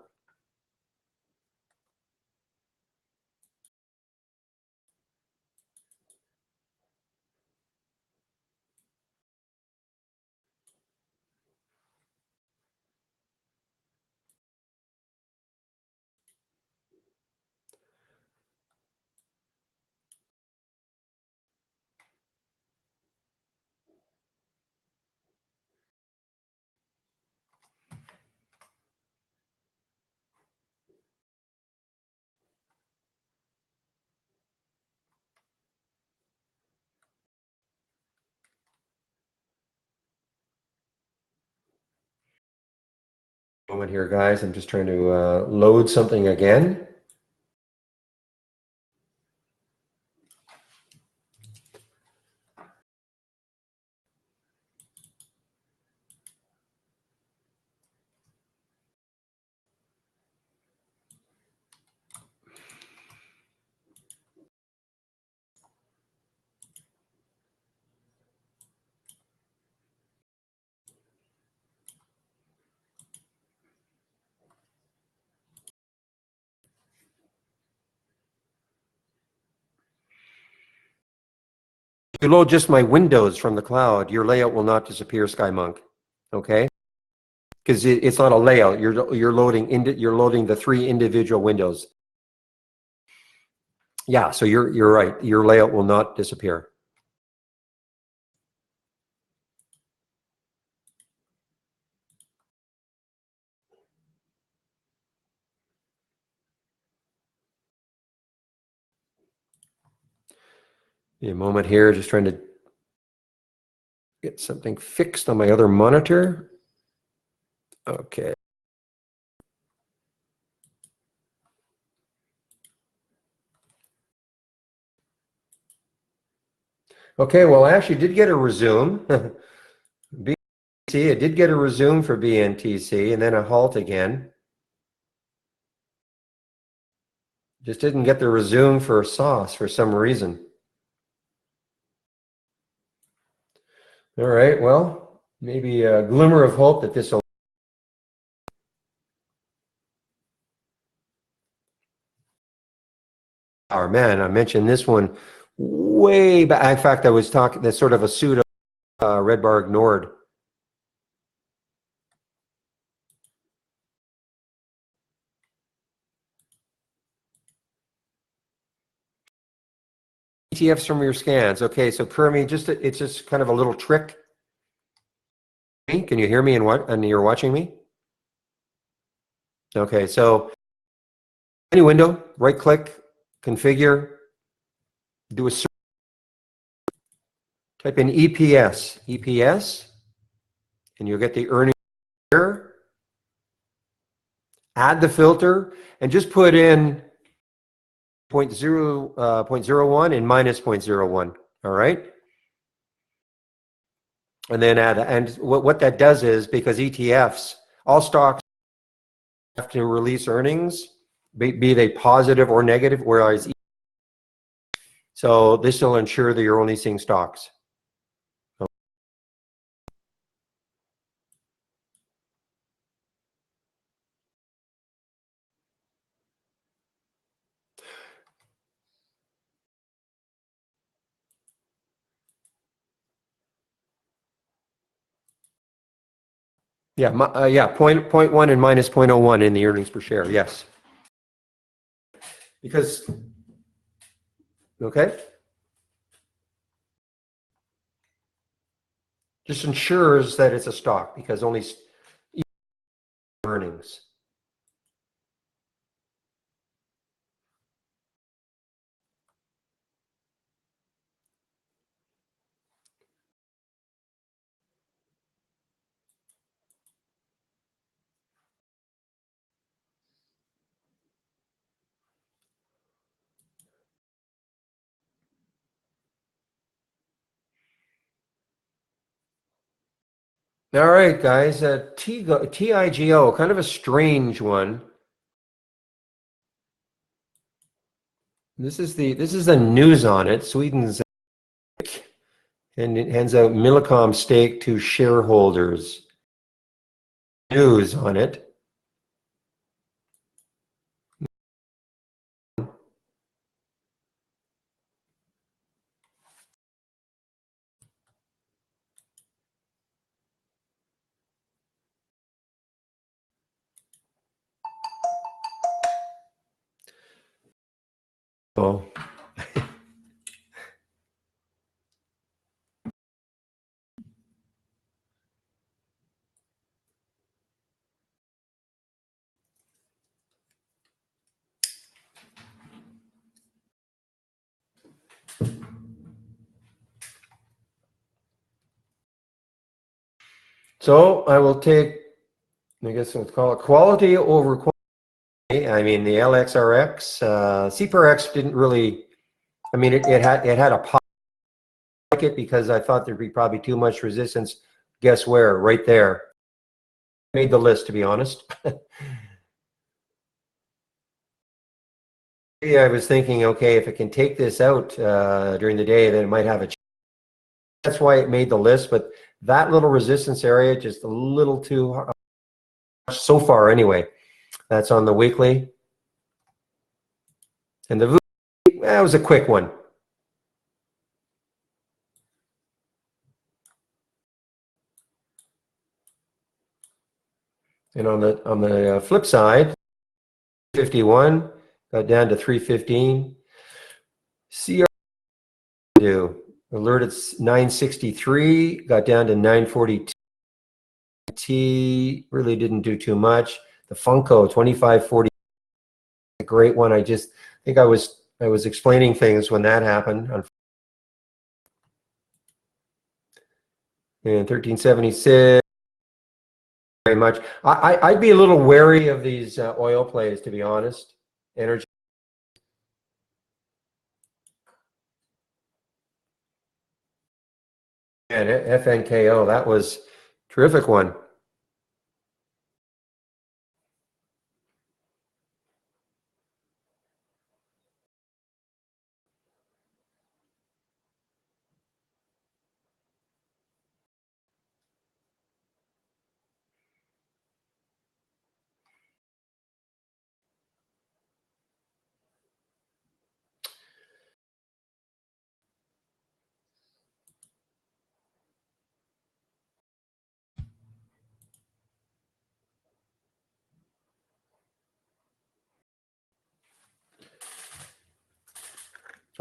Moment here, guys. I'm just trying to load something again. If you load just my windows from the cloud, your layout will not disappear, SkyMonk. Okay, because it's not a layout. You're loading the 3 individual windows. Yeah, so you're right. Your layout will not disappear. A moment here, just trying to get something fixed on my other monitor. Okay. Okay, well, I actually did get a resume. BNTC, I did get a resume for BNTC and then a halt again. Just didn't get the resume for sauce for some reason. All right, well, maybe a glimmer of hope that this will. Oh man, I mentioned this one way back. In fact, I was talking, that's sort of a pseudo red bar ignored. ETFs from your scans. Okay, so Kermi, it's just kind of a little trick. Can you hear me and you're watching me? Okay, so any window, right click, configure, do a search, type in EPS, and you'll get the earnings here. Add the filter and just put in 0.01 and minus 0.01. All right. And then and what that does is, because ETFs, all stocks have to release earnings, be they positive or negative, whereas so this will ensure that you're only seeing stocks. Yeah, yeah, point 0.1 and minus 0.01 in the earnings per share. Yes, because okay, just ensures that it's a stock because only earnings. All right, guys. TIGO, kind of a strange one. This is the news on it. Sweden's and it hands out Millicom stake to shareholders. News on it. Oh. So I will take I guess let's call it quality over quantity. I mean, the LXRX, CPRX didn't really. I mean, it had a pocket because I thought there'd be probably too much resistance. Guess where? Right there. Made the list, to be honest. Yeah, I was thinking, okay, if it can take this out during the day, then it might have a chance. That's why it made the list. But that little resistance area, just a little too much so far anyway. That's on the weekly. And the that was a quick one. And on the flip side, 51 got down to 315. CR alerted 963, got down to 942. T really didn't do too much. The Funko 2540, a great one. I think I was explaining things when that happened. And 1376. Very much. I'd be a little wary of these oil plays, to be honest. Energy. And FNKO, that was a terrific one.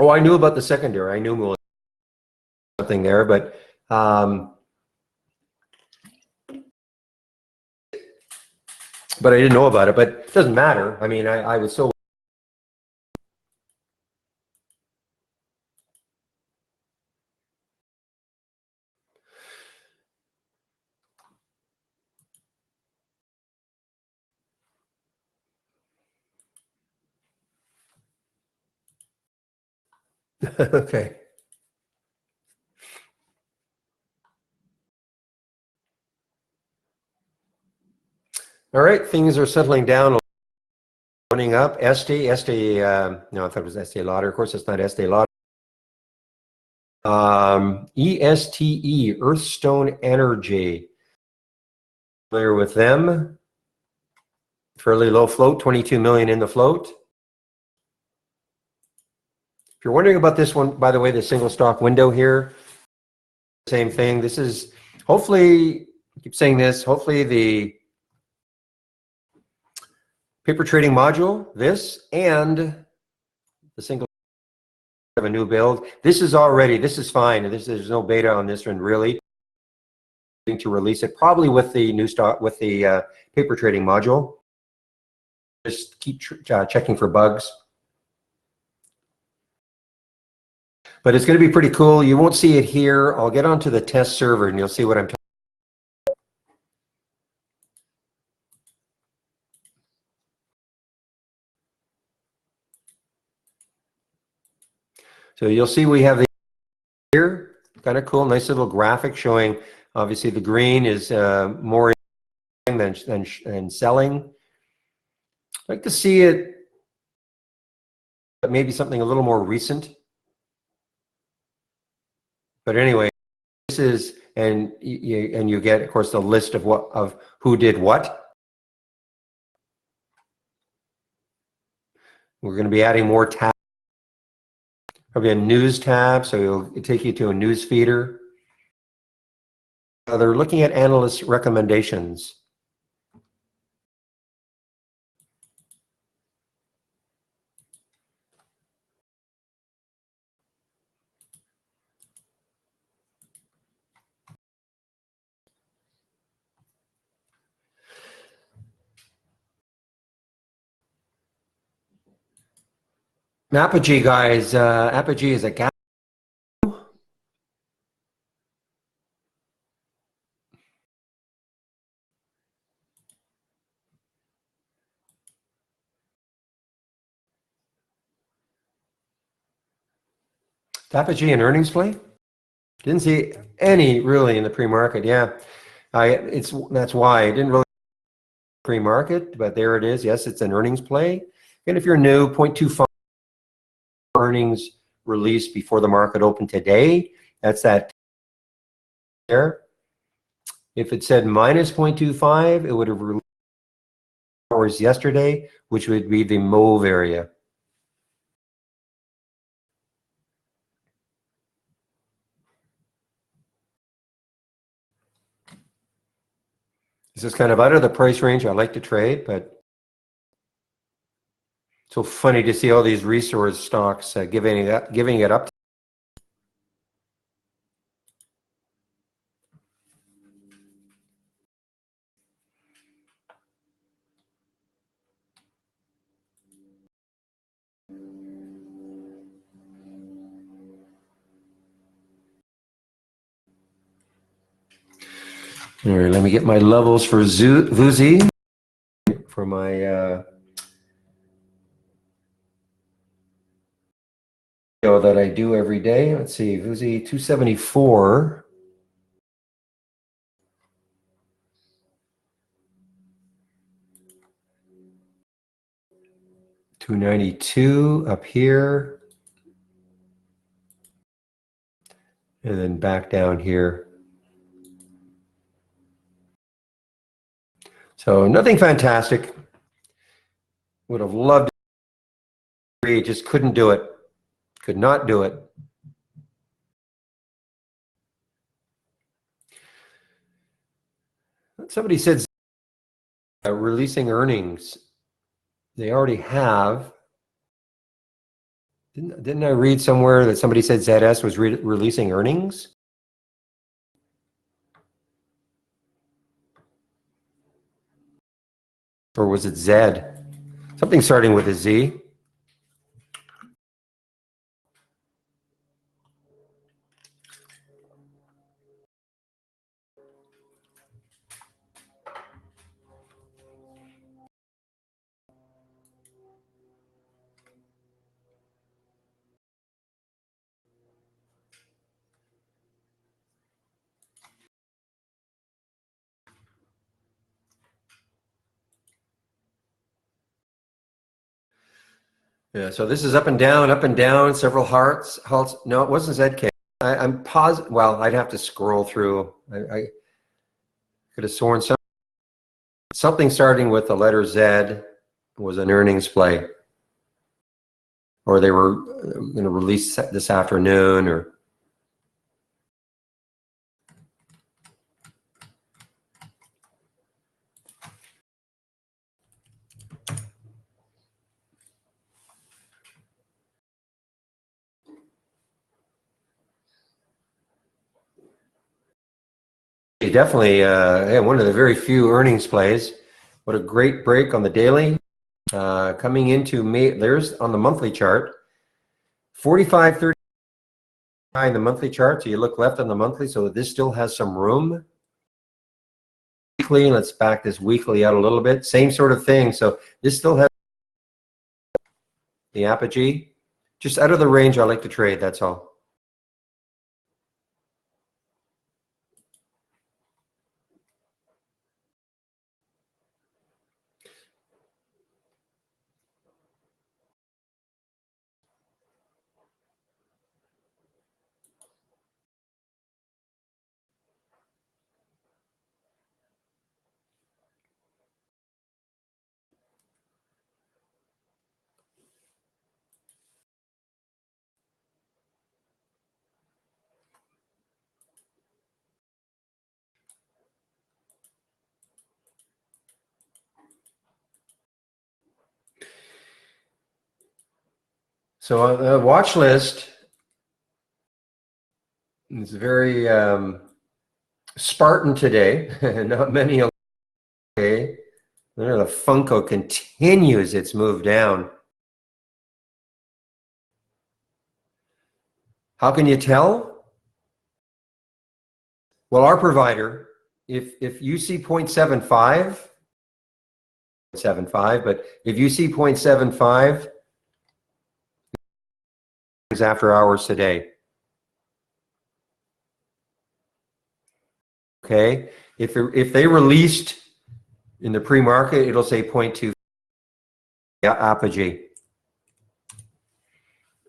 Oh, I knew about the secondary. I knew something there, but I didn't know about it. But it doesn't matter. I mean, I was so. Okay. All right, things are settling down, running up. Estee, no, I thought it was Estee Lauder. Of course, it's not Estee Lauder. ESTE, Earthstone Energy. Familiar with them? Fairly low float, 22 million in the float. If you're wondering about this one, by the way, the single stock window here, same thing. This is hopefully, I keep saying this, hopefully the paper trading module, this, and the single of a new build. This is fine. There's no beta on this one really. To release it probably with the new stock, with the paper trading module. Just keep checking for bugs. But it's going to be pretty cool. You won't see it here. I'll get onto the test server and you'll see what I'm talking about. So you'll see we have the here, kind of cool, nice little graphic showing obviously the green is more than selling. I'd like to see it, but maybe something a little more recent. But anyway, this is, and you get, of course, the list of who did what. We're going to be adding more tabs. Probably a news tab, so it'll take you to a news feeder. They're looking at analyst recommendations. Apogee, guys, Apogee is a gap. Apogee and earnings play? Didn't see any really in the pre-market. Yeah, that's why I didn't really pre-market, but there it is. Yes, it's an earnings play. And if you're new, 0.25 earnings released before the market opened today. That's that there. If it said minus 0.25, it would have released hours yesterday, which would be the mauve area. This is kind of out of the price range I like to trade, but so funny to see all these resource stocks giving it up. All right, let me get my levels for VUSI for my that I do every day. Let's see, VUSI 274. 292 up here. And then back down here. So nothing fantastic. Would have loved to, just couldn't do it. Could not do it. Somebody said releasing earnings. They already have. Didn't I read somewhere that somebody said ZS was releasing earnings? Or was it Z? Something starting with a Z. Yeah, so this is up and down, several halts. No, it wasn't ZK. I'm positive. Well, I'd have to scroll through. I could have sworn something starting with the letter Z was an earnings play, or they were going to release this afternoon, or. Definitely one of the very few earnings plays. What a great break on the daily. Coming into May, there's on the monthly chart, 45.30 in the monthly chart. So you look left on the monthly, so this still has some room. Weekly, let's back this weekly out a little bit. Same sort of thing. So this still has the apogee, just out of the range I like to trade, that's all. So the watch list is very Spartan today. Not many. Okay, the Funko continues its move down. How can you tell? Well, our provider, if you see 0.75, but if you see 0.75 after hours today, Okay, if they released in the pre-market, it'll say 0.2 apogee.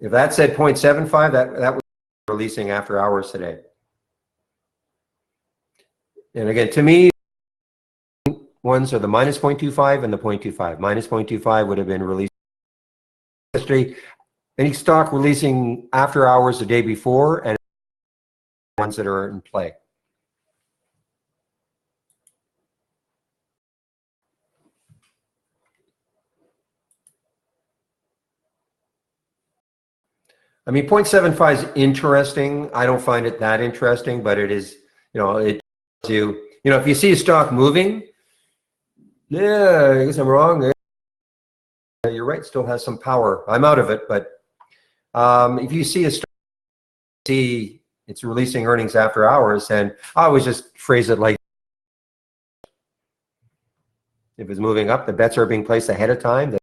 If that said 0.75, that was releasing after hours today. And again, to me, ones are the minus 0.25 and the 0.25. Minus 0.25 would have been released history. Any stock releasing after hours the day before, and ones that are in play. I mean, 0.75 is interesting. I don't find it that interesting, but it is, it tells you, if you see a stock moving, yeah, I guess I'm wrong. Yeah, you're right, still has some power. I'm out of it, but if you see a stock, see it's releasing earnings after hours, and I always just phrase it like, if it's moving up, the bets are being placed ahead of time.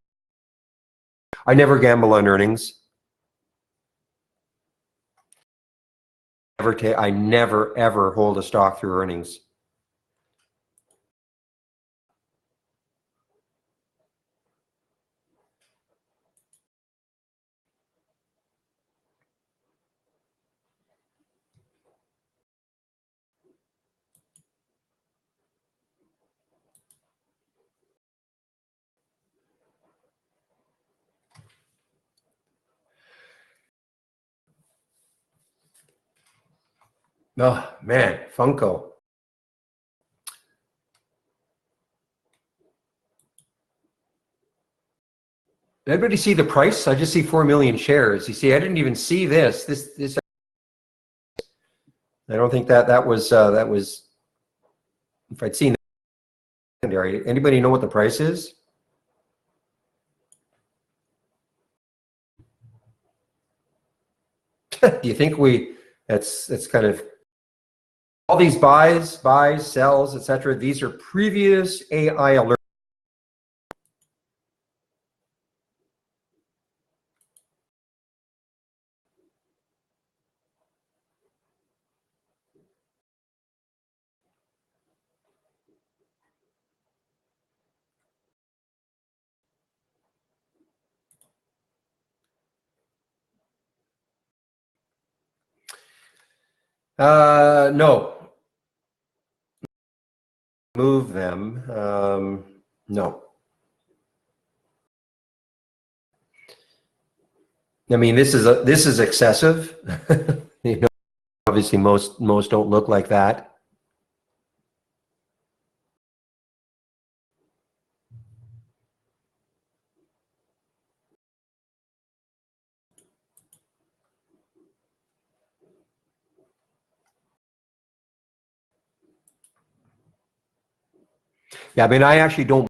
I never gamble on earnings. I never, ever hold a stock through earnings. Oh, man, Funko. Everybody see the price? I just see 4 million shares. You see, I didn't even see this. This. I don't think that was. If I'd seen that secondary, anybody know what the price is? Do you think that's kind of all these buys, sells, etc. These are previous AI alerts. No, move them. No. I mean, this is excessive. Obviously, most don't look like that. Yeah, I mean, I actually don't.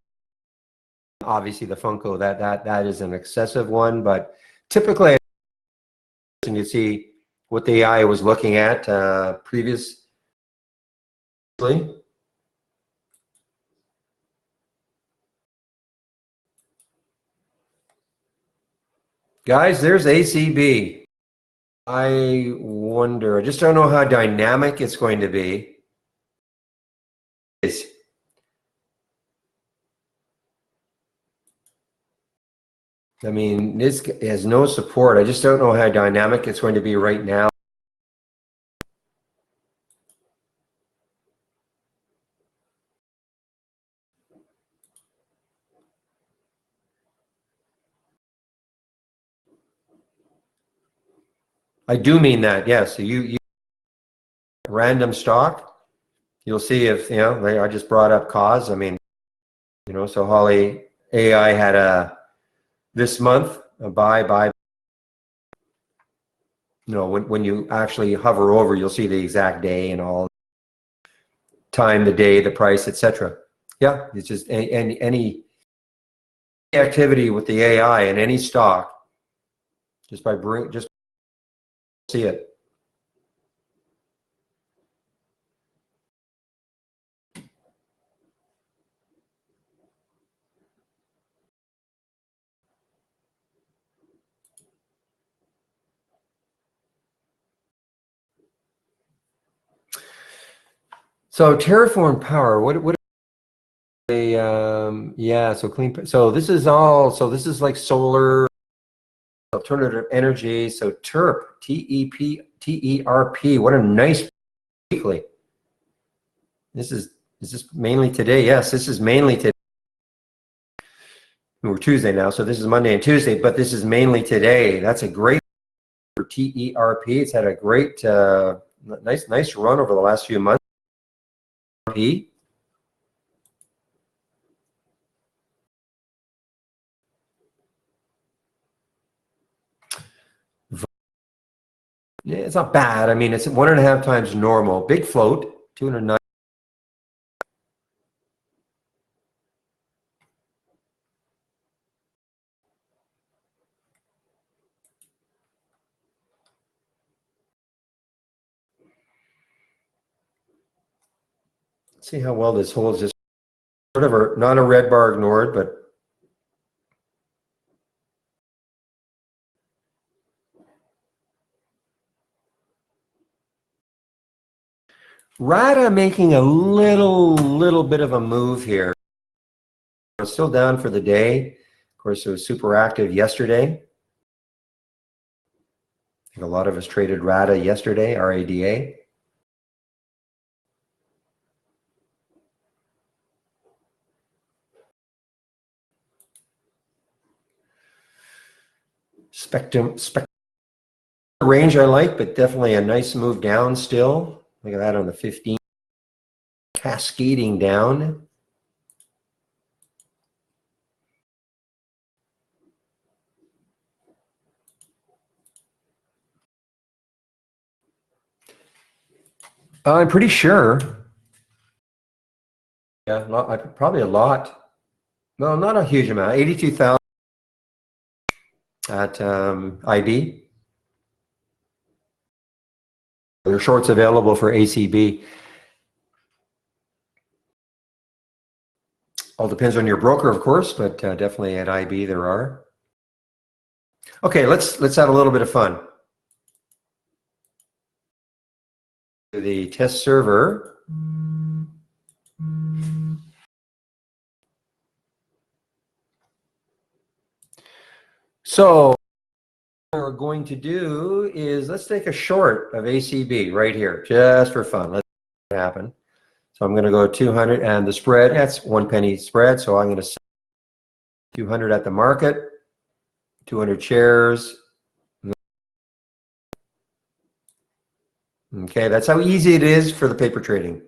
Obviously, the Funko that is an excessive one, but typically, and you see what the AI was looking at previously. Guys, there's ACB. I wonder. I just don't know how dynamic it's going to be. I mean, this has no support. I just don't know how dynamic it's going to be right now. I do mean that, yes. So you random stock, you'll see if, I just brought up cause. I mean, so Holly AI had this month, a buy. When you actually hover over, you'll see the exact day and all time, the day, the price, etc. Yeah, it's just any activity with the AI in any stock, just see it. So Terraform Power, what yeah, so clean, so this is all, so this is like solar, alternative energy, so TERP, TERP, what a nice weekly. Is this mainly today? Yes, this is mainly today. We're Tuesday now, so this is Monday and Tuesday, but this is mainly today. That's a great for TERP. It's had a great, nice run over the last few months. Yeah, it's not bad. I mean, it's 1.5 times normal. Big float, 209. Let's see how well this holds. Just whatever, not a red bar ignored, but RADA making a little bit of a move here. It's still down for the day. Of course, it was super active yesterday. I think a lot of us traded RADA yesterday, RADA. Spectrum range I like, but definitely a nice move down still. Look at that on the 15, cascading down. I'm pretty sure. Yeah, probably a lot. No, not a huge amount. 82,000 at IB. There are shorts available for ACB. All depends on your broker, of course, but definitely at IB there are. Okay, let's have a little bit of fun. The test server. So what we're going to do is let's take a short of ACB right here, just for fun. Let's see what happen. So I'm going to go 200, and the spread, that's 1 penny spread. So I'm going to set 200 at the market, 200 shares. Okay, that's how easy it is for the paper trading.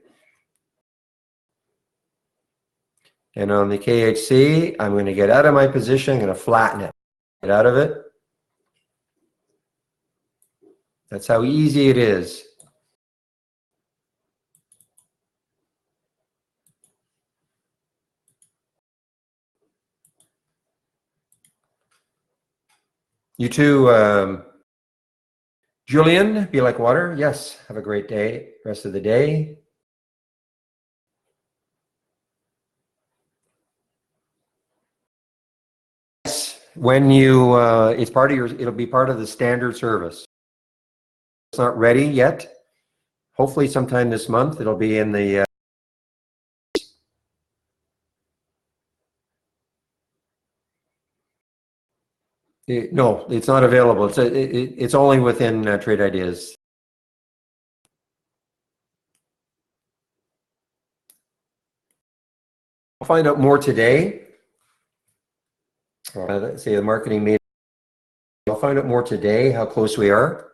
And on the KHC, I'm going to get out of my position. I'm going to flatten it. Get out of it. That's how easy it is. You too, Julian, be like water. Yes, have a great day, rest of the day. Yes, when you, it's part of your, it'll be part of the standard service. It's not ready yet. Hopefully sometime this month, it'll be in the, no, it's not available. It's only within Trade Ideas. I'll find out more today. Let's say the marketing meeting. I'll find out more today how close we are.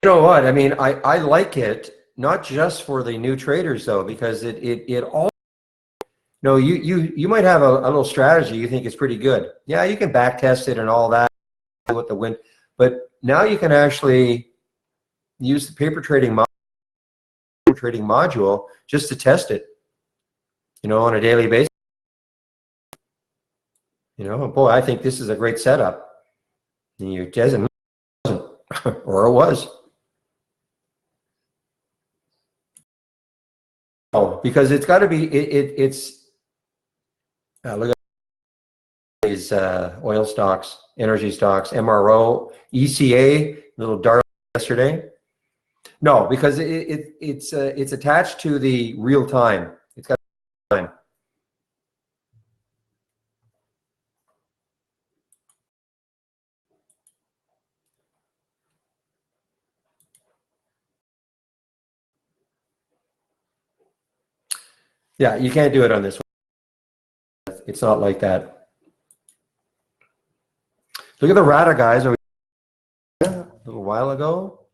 You know what? I mean, I like it, not just for the new traders though, because it all. No, you might have a little strategy you think is pretty good. Yeah, you can back test it and all that with the win, but now you can actually use the paper trading module just to test it. You know, on a daily basis. You know, boy, I think this is a great setup. And you doesn't, or it was. Oh, because it's got to be. It's look at these oil stocks, energy stocks, MRO, ECA, little darling yesterday. No, because it's attached to the real time. It's got time. Yeah, you can't do it on this one. It's not like that. Look at the RATA guys over a little while ago.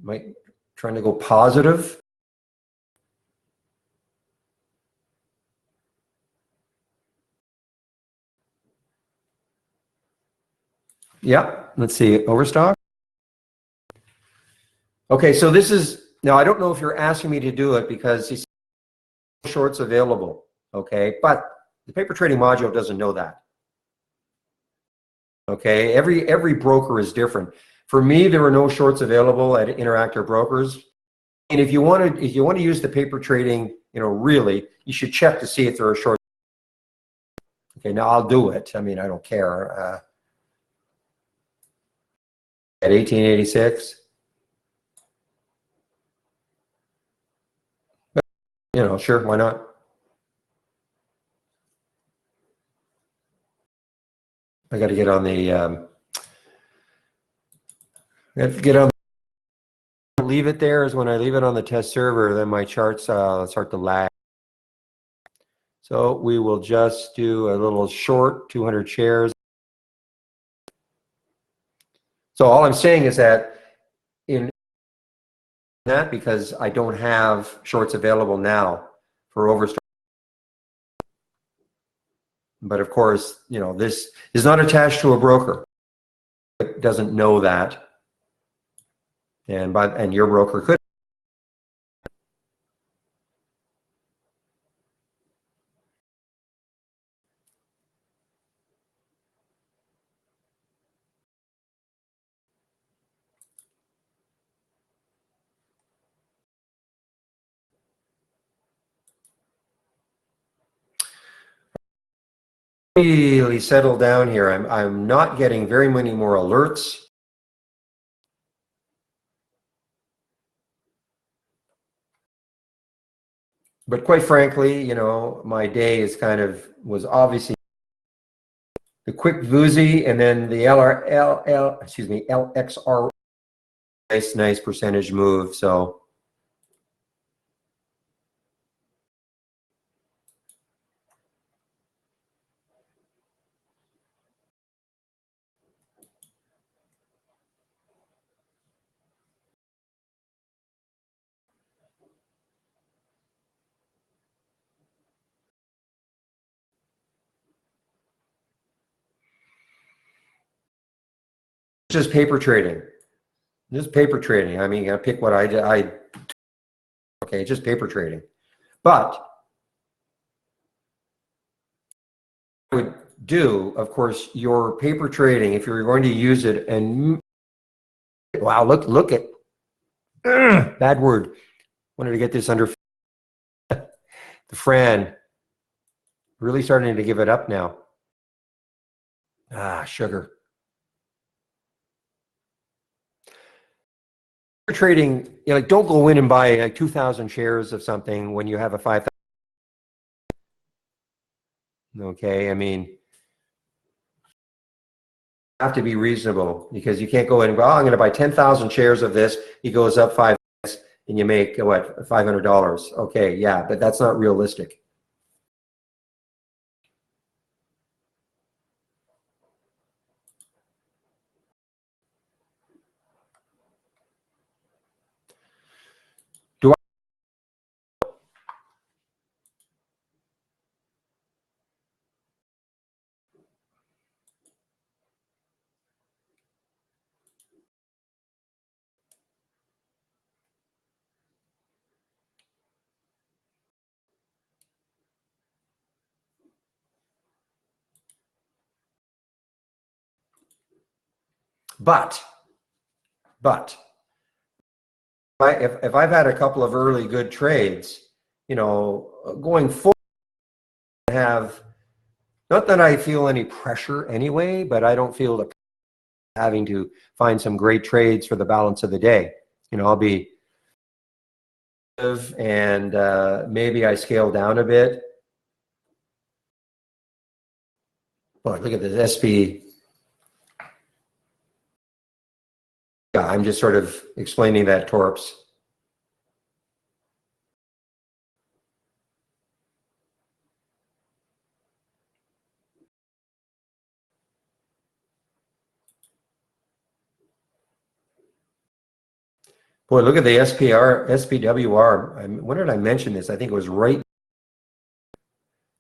Might trying to go positive. Yeah, let's see, Overstock. Okay, so this is, now I don't know if you're asking me to do it because you see shorts available, okay? But the paper trading module doesn't know that. Okay, every broker is different. For me, there were no shorts available at Interactive Brokers. And if you want to use the paper trading, really, you should check to see if there are shorts. Okay, now I'll do it. I mean, I don't care. At 1886, sure, why not? I got to get on the. Leave it there is when I leave it on the test server, then my charts start to lag. So we will just do a little short 200 shares. So all I'm saying is that in that, because I don't have shorts available now for Overstock. But of course, this is not attached to a broker. It doesn't know that. And your broker could. Really settle down here. I'm not getting very many more alerts. But quite frankly, my day is was obviously the quick VUSI and then the LXR, nice percentage move. So just paper trading. Just paper trading. I mean, I pick what okay, just paper trading. But I would do, of course, your paper trading, if you're going to use it, and wow, look at bad word. Wanted to get this under the Fran. Really starting to give it up now. Sugar. Trading, don't go in and buy like 2,000 shares of something when you have a 5,000. Okay, I mean, you have to be reasonable because you can't go in and go, I'm going to buy 10,000 shares of this. He goes up 5 and you make what, $500. Okay, yeah, but that's not realistic. But if I've had a couple of early good trades, going forward, I have Not that I feel any pressure anyway, but I don't feel the having to find some great trades for the balance of the day. You know, I'll be and maybe I scale down a bit. Boy, look at this SP. Yeah, I'm just sort of explaining that torps. Boy, look at the SPWR. When did I mention this? I think it was right.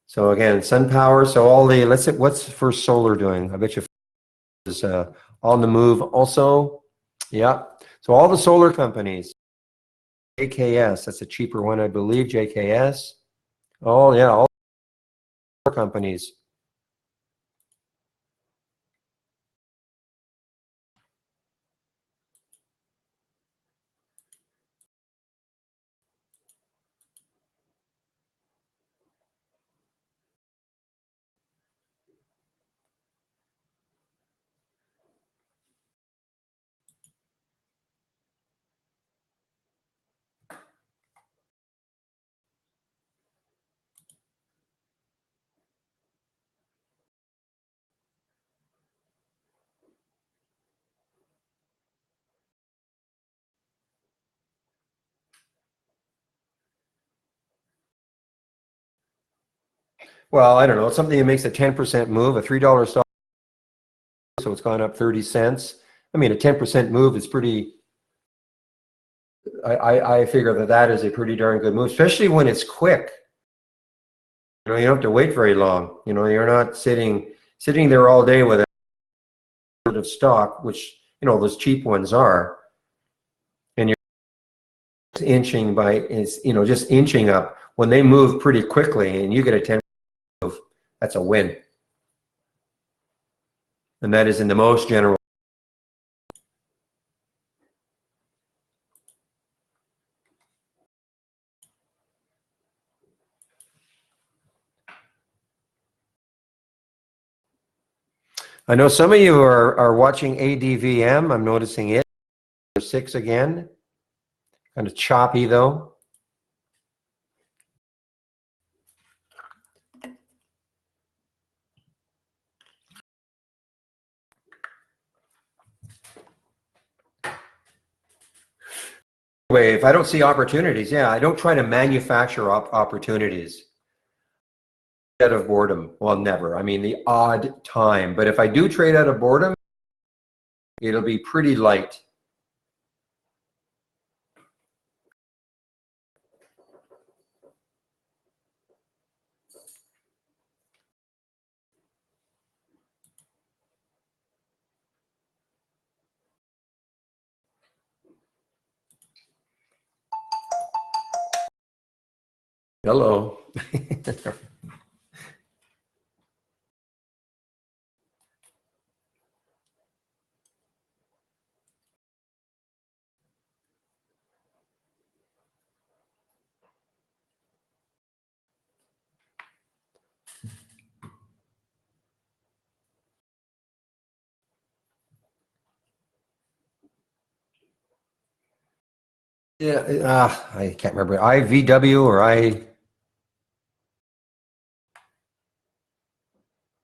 So again, SunPower. So all the, let's say, what's First Solar doing? I bet you is on the move also. Yeah. So all the solar companies, JKS, that's a cheaper one, I believe, JKS. Oh yeah, all the companies. Well, I don't know, something that makes a 10% move, a $3 stock, so it's gone up 30 cents. I mean, a 10% move is pretty, I figure that that is a pretty darn good move, especially when it's quick. You know, you don't have to wait very long. You know, you're not sitting there all day with a of stock, which, you know, those cheap ones are, and you're inching by, is, you know, just inching up. When they move pretty quickly and you get a 10 move, that's a win. And that is in the most general. I know some of you are watching ADVM. I'm noticing it. 6 again. Kind of choppy though. Anyway, if I don't see opportunities, yeah, I don't try to manufacture opportunities out of boredom. Well, never. I mean, the odd time. But if I do trade out of boredom, it'll be pretty light. Hello. Yeah, I can't remember. IVW or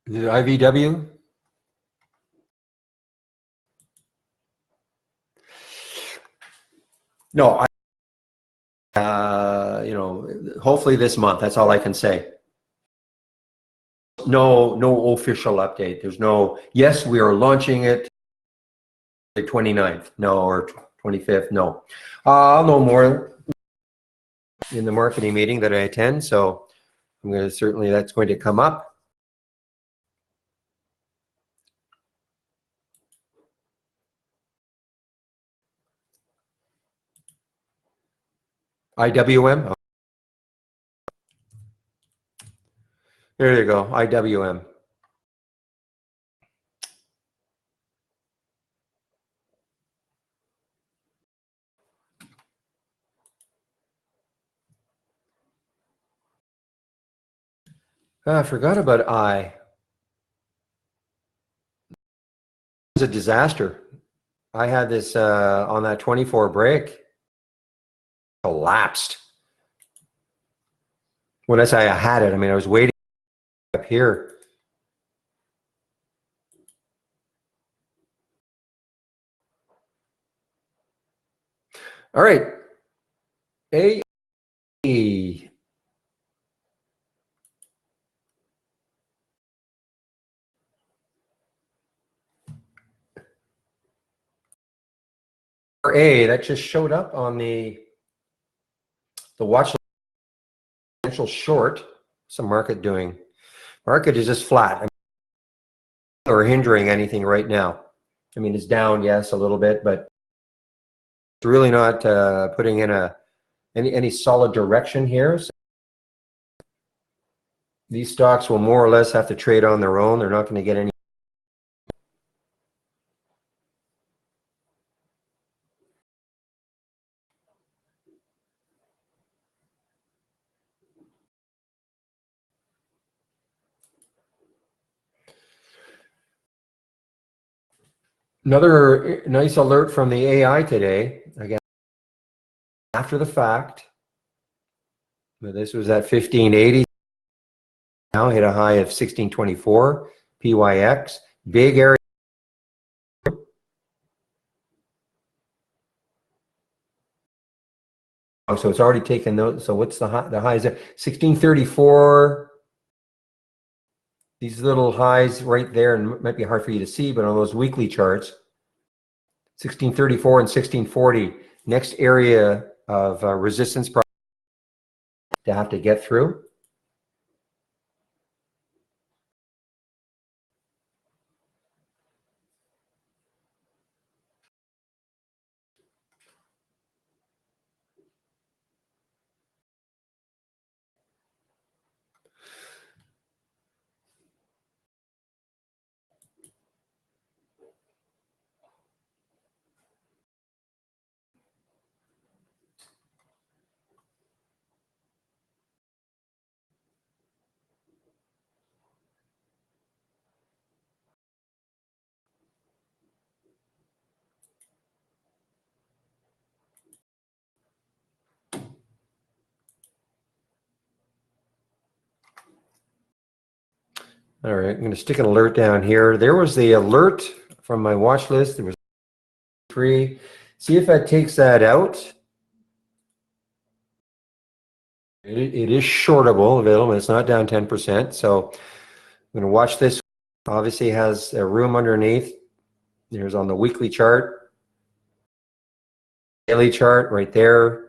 is it IVW? No, you know, hopefully this month. That's all I can say. No official update. There's no, yes, we are launching it the 29th. No, or 25th. No. I'll know more in the marketing meeting that I attend. So I'm going to certainly, that's going to come up. IWM. There you go. IWM. I forgot about I. was a disaster. I had this on that 24 break, collapsed. When I say I had it, I mean I was waiting up here. All right, A. A that just showed up on the watch potential short. What's the market doing? Market is just flat. I mean, or hindering anything right now. I mean, it's down, yes, a little bit, but it's really not putting in any solid direction here. So these stocks will more or less have to trade on their own. They're not going to get any. Another nice alert from the AI today. Again, after the fact, but this was at 1580. Now hit a high of 1624 PYX. Big area. Oh, so it's already taken those. So what's the high? The high is at 1634. These little highs right there, and it might be hard for you to see, but on those weekly charts, 1634 and 1640, next area of resistance to have to get through. All right, I'm going to stick an alert down here. There was the alert from my watch list. There was three. See if that takes that out. It is shortable available. It's not down 10%. So I'm going to watch this. Obviously has a room underneath. There's on the weekly chart, daily chart right there.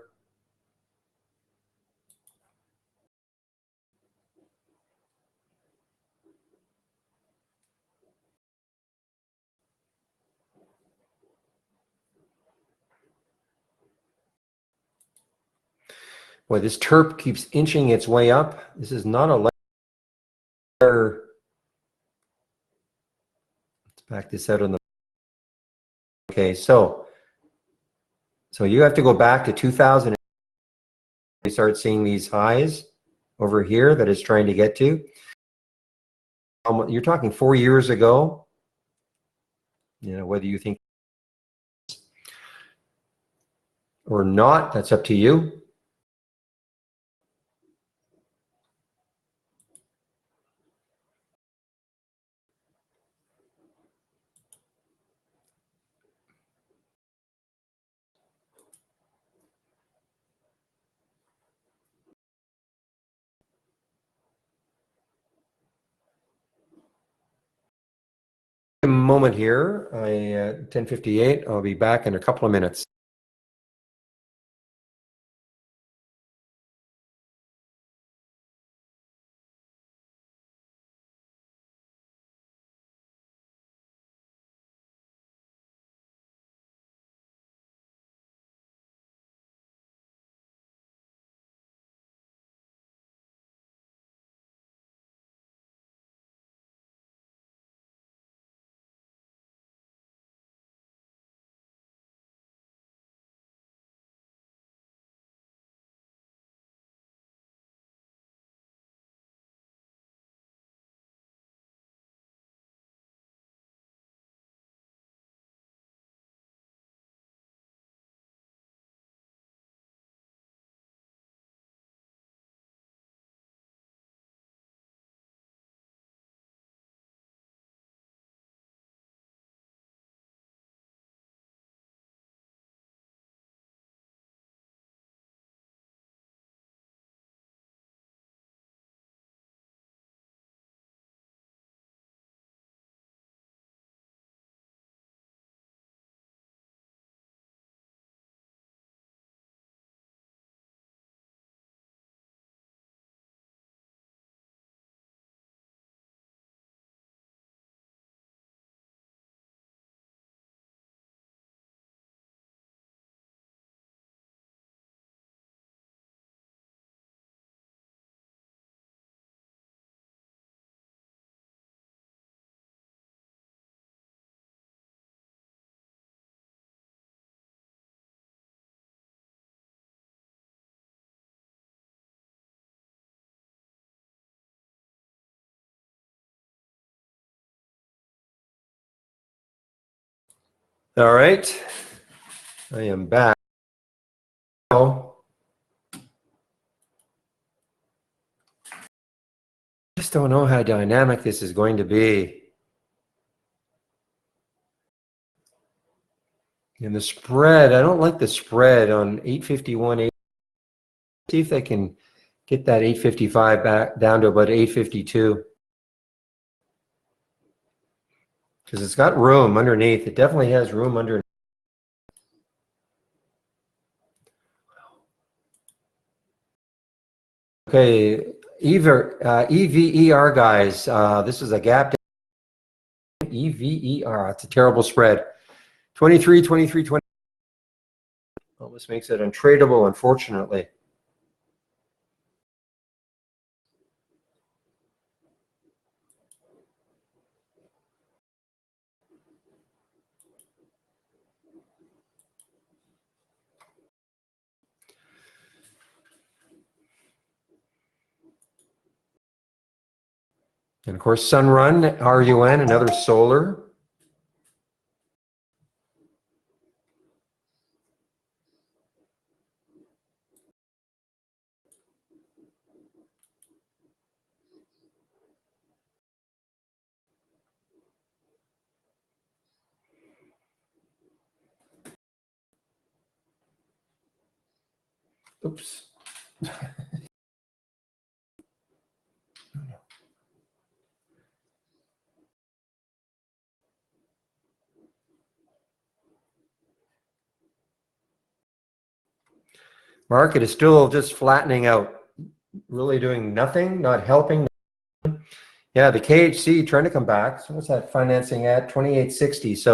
Boy, this TERP keeps inching its way up. This is not a letter. Let's back this out on the. Okay, so you have to go back to 2000. You start seeing these highs over here that it's trying to get to. You're talking 4 years ago. You know, whether you think or not, that's up to you. A moment here. 10:58. I'll be back in a couple of minutes. All right, I am back. Just don't know how dynamic this is going to be. And the spread, I don't like the spread on 851. See if they can get that 855 back down to about 852. Because it's got room underneath. It definitely has room underneath. Okay, EVER guys, this is a gap. EVER, it's a terrible spread. 23, 23, 20. Well, this makes it untradeable, unfortunately. And of course, Sunrun, RUN, another solar. Oops. Market is still just flattening out, really doing nothing, not helping. Yeah, the KHC trying to come back. So what's that financing at? 2860. So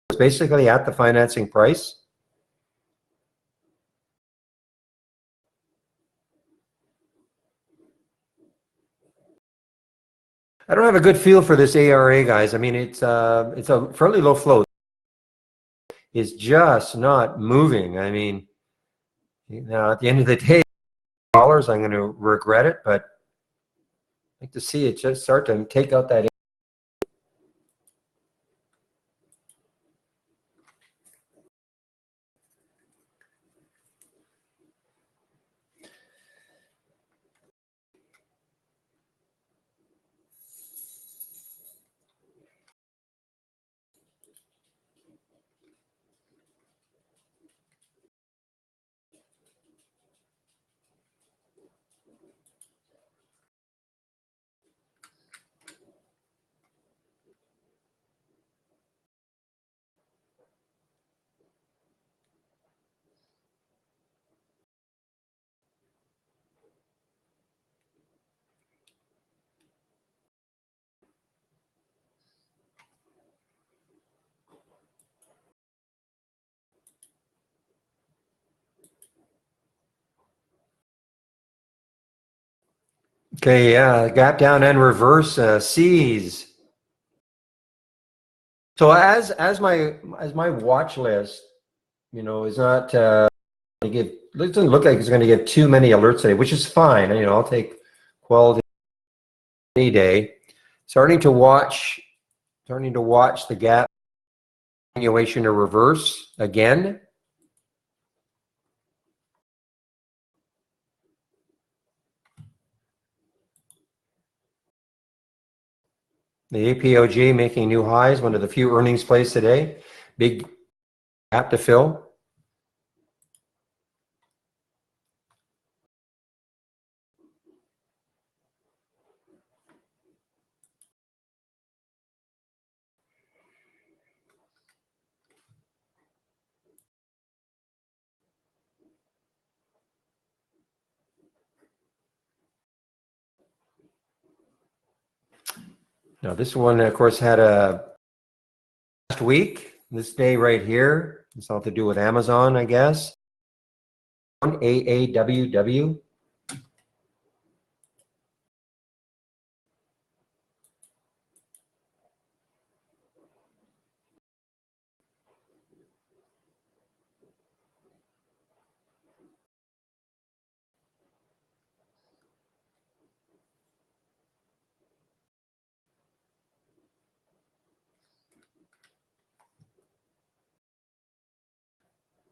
it's basically at the financing price. I don't have a good feel for this ARA, guys. I mean, it's a fairly low float. It's just not moving. I mean, now at the end of the day, dollars, I'm going to regret it, but I'd like to see it just start to take out that. Okay, yeah, gap down and reverse C's. So as my watch list, is not it doesn't look like it's going to get too many alerts today, which is fine. I'll take quality any day. Starting to watch the gap continuation to reverse again. The APOG making new highs, one of the few earnings plays today. Big gap to fill. Now this one, of course, had a last week. This day right here, it's all to do with Amazon, I guess. AAWW.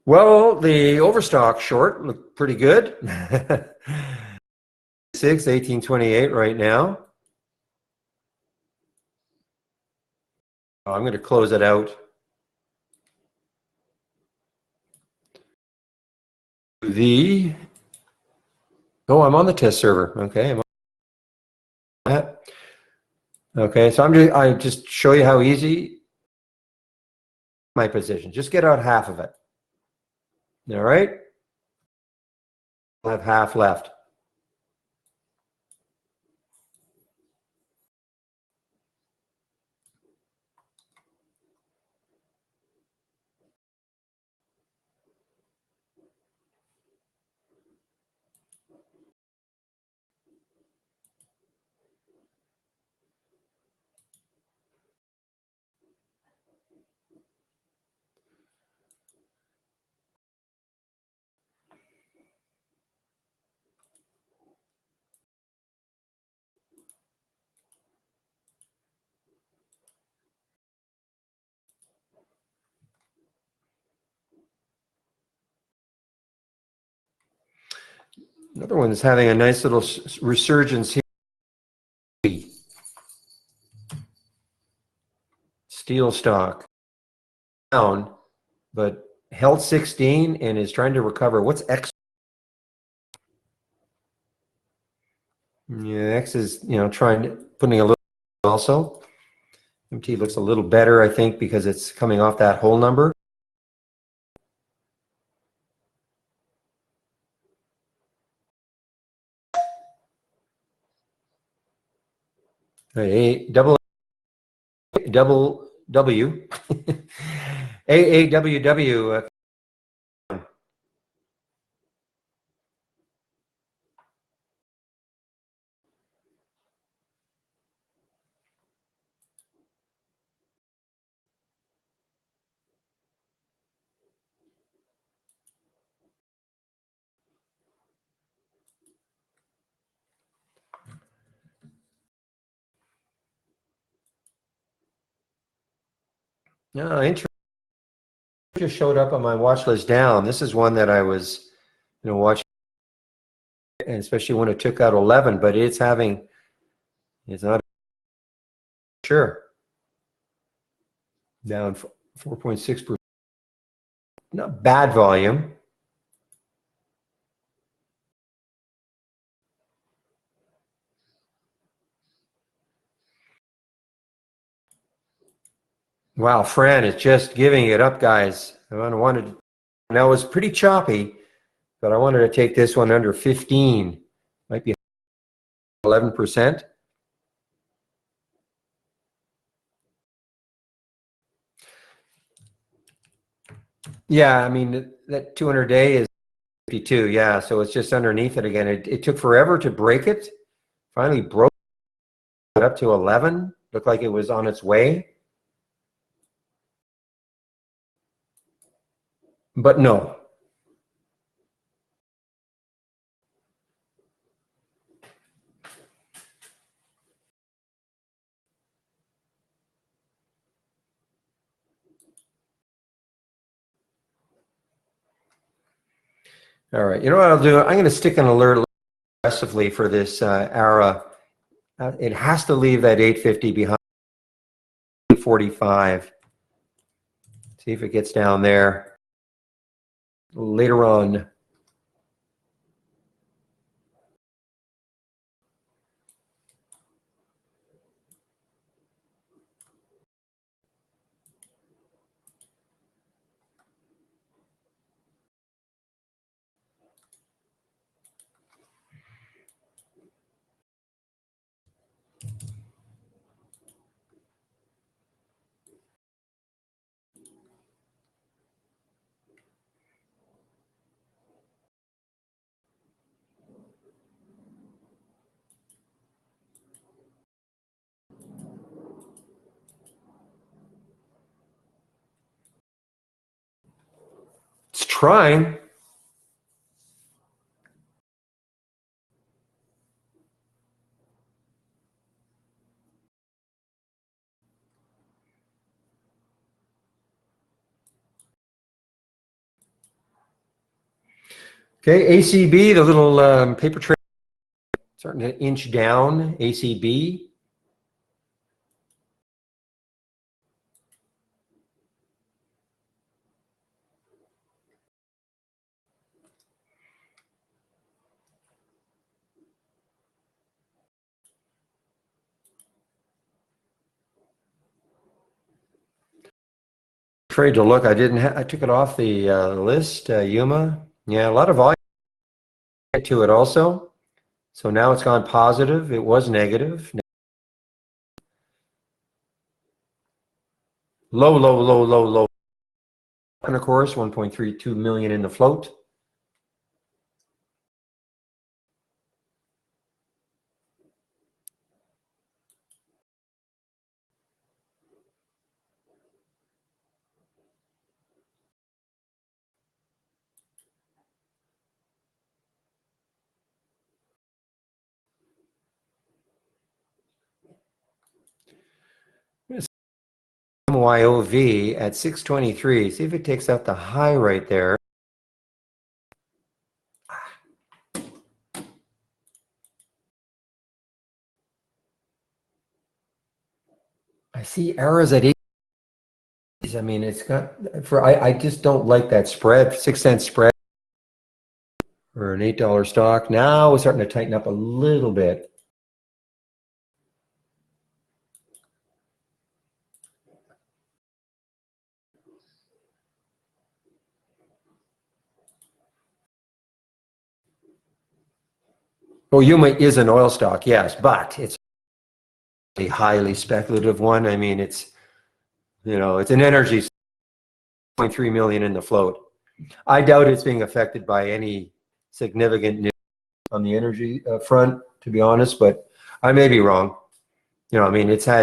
Well, the overstock short looked pretty good. 1828 right now. I'm going to close it out. Oh, I'm on the test server. Okay, I'm on that. Okay, so I just show you how easy my position. Just get out half of it. All right, I'll have half left. Another one is having a nice little resurgence here. Steel stock down, but held 16 and is trying to recover. What's X? Yeah, X is, putting a little also. MT looks a little better, I think, because it's coming off that whole number. A double W AAWW. No, interesting. Just showed up on my watch list down. This is one that I was, watching, and especially when it took out 11. But it's not sure down 4.6%. Not bad volume. Wow, Fran is just giving it up, guys. Now it was pretty choppy, but I wanted to take this one under 15. Might be 11%. Yeah, I mean, that 200-day is 52. Yeah, so it's just underneath it again. It took forever to break it. Finally broke it up to 11. Looked like it was on its way. But no. All right, you know what I'll do? I'm going to stick an alert aggressively for this ARA. It has to leave that 850 behind 45. See if it gets down there later on. It's trying. Okay, ACB, the little paper trade starting to inch down, ACB. Afraid to look. I didn't. I took it off the list. Yuma. Yeah, a lot of volume to it also. So now it's gone positive. It was negative. Low, low, low, low, low. And of course, 1.32 million in the float. MYOV at 623. See if it takes out the high right there. I see errors at 8. I mean, it's got for I just don't like that spread, 6-cent spread for an $8 stock. Now we're starting to tighten up a little bit. Well, Yuma is an oil stock, yes, but it's a highly speculative one. I mean, it's, you know, it's an energy, 0.3 million in the float. I doubt it's being affected by any significant news on the energy front, to be honest, but I may be wrong. You know, I mean, it's had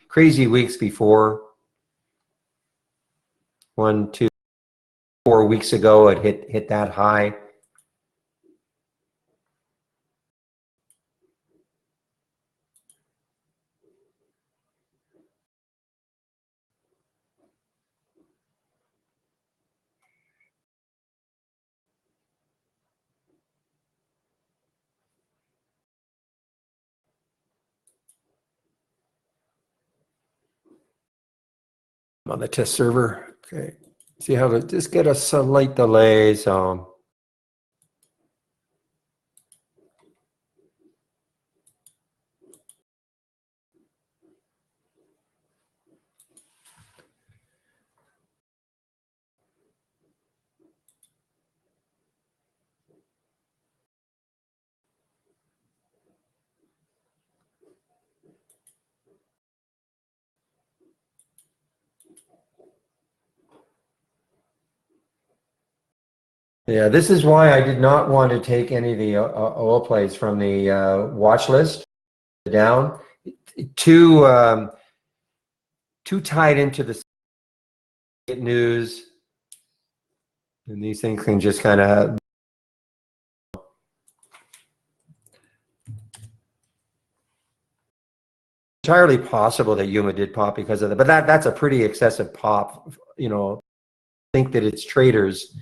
crazy weeks before. 1, 2, 4 weeks ago, it hit that high. On the test server. Okay. See how to just get a slight delay. So yeah, this is why I did not want to take any of the oil plays from the watch list down. Too tied into the news, and these things can just kind of. Entirely possible that Yuma did pop because of that, but that's a pretty excessive pop. You know, think that it's traders.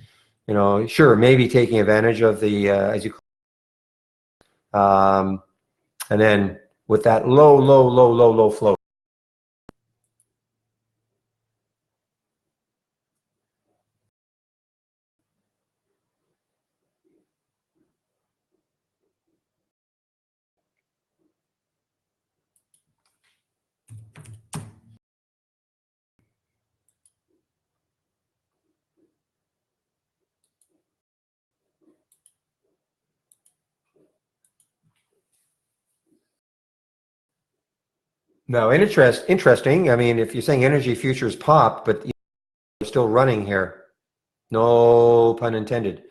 You know, sure, maybe taking advantage of the as you and then with that low flow. No, interesting. I mean, if you're saying energy futures popped, but you're still running here. No pun intended.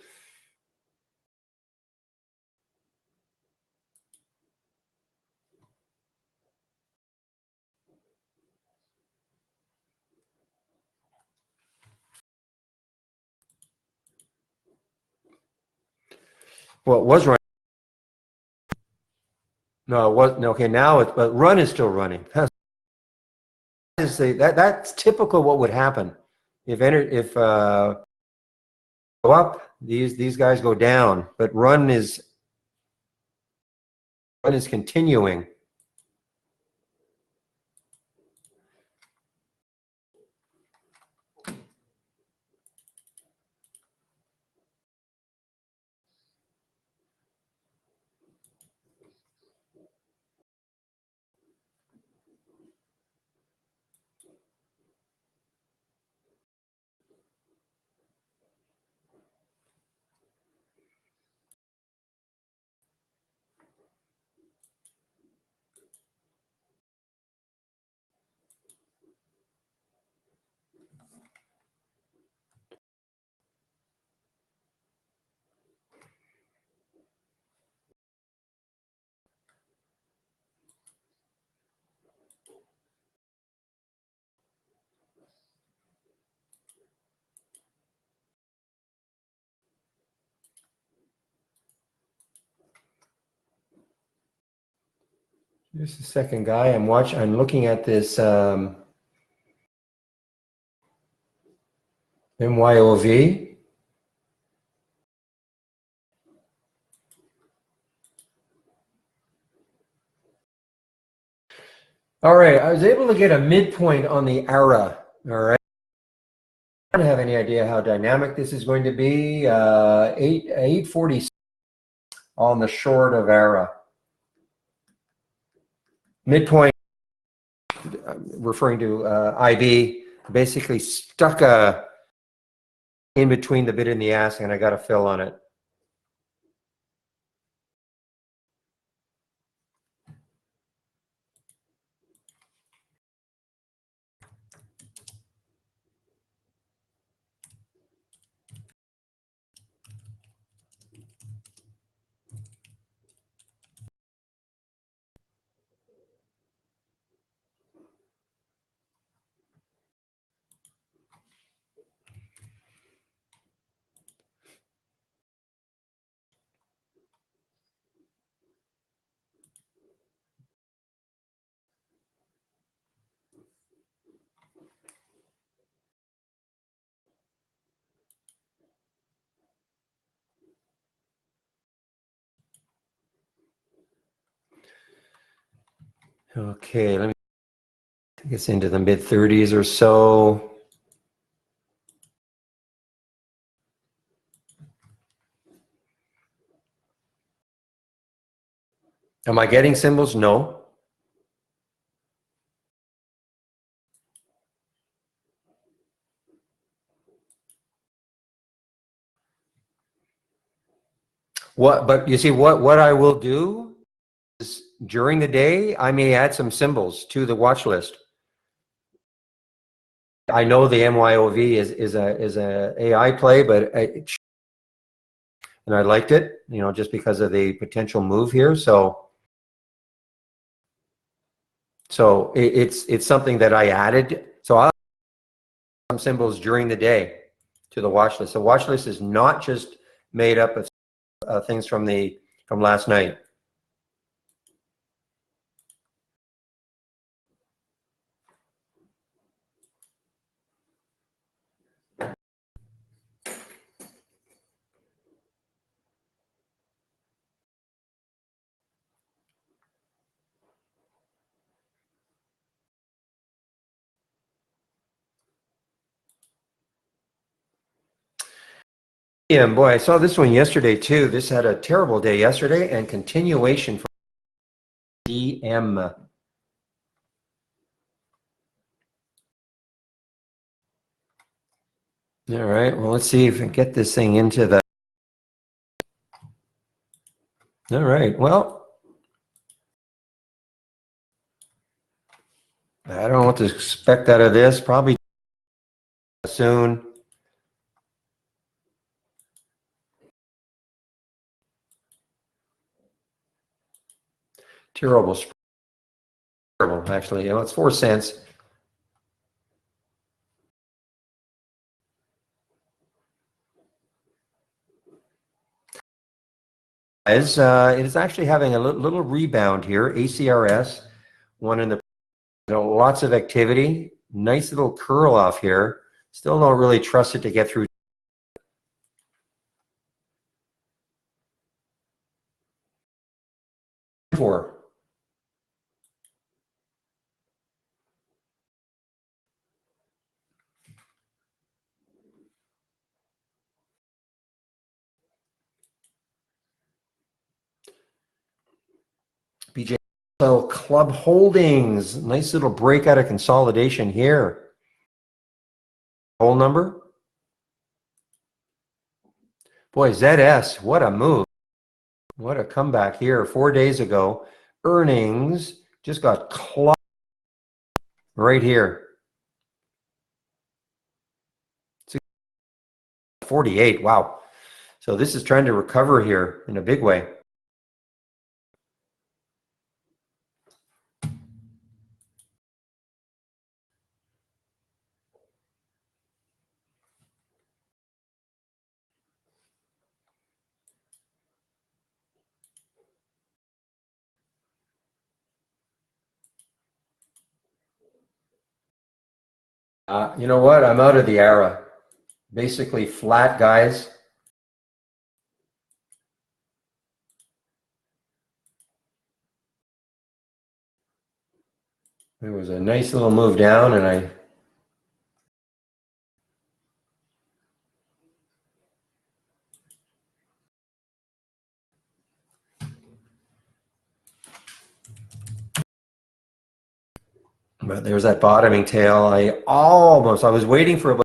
Well, it was running. No, it was no. Okay, now it's but run is still running. That's typical. What would happen if go up, these guys go down, but run is continuing. Here's the second guy. I'm looking at this MYOV. All right, I was able to get a midpoint on the ARA. All right. I don't have any idea how dynamic this is going to be. 840 on the short of ARA. Midpoint, referring to IB, basically stuck in between the bid and the ask, and I got a fill on it. Okay, let me take us into the mid 30s or so. Am I getting symbols? No. But you see, what I will do is during the day, I may add some symbols to the watch list. I know the MYOV is a AI play, but and I liked it, just because of the potential move here. So it's something that I added. So I'll add some symbols during the day to the watch list. The watch list is not just made up of things from last night. Yeah, boy, I saw this one yesterday too. This had a terrible day yesterday and continuation for DM. All right, well, let's see if we can get this thing into the... All right, well, I don't know what to expect out of this. Probably soon. Terrible, actually. It's 4 cents. It is actually having a little rebound here. ACRS, one in the... lots of activity. Nice little curl off here. Still don't really trust it to get through. BJ. So Club Holdings, nice little break out of consolidation here. Whole number. Boy, ZS, what a move. What a comeback here. 4 days ago. Earnings just got clocked right here. 48, wow. So this is trying to recover here in a big way. You know what? I'm out of the era. Basically flat, guys. There was a nice little move down, and but there's that bottoming tail. I was waiting for a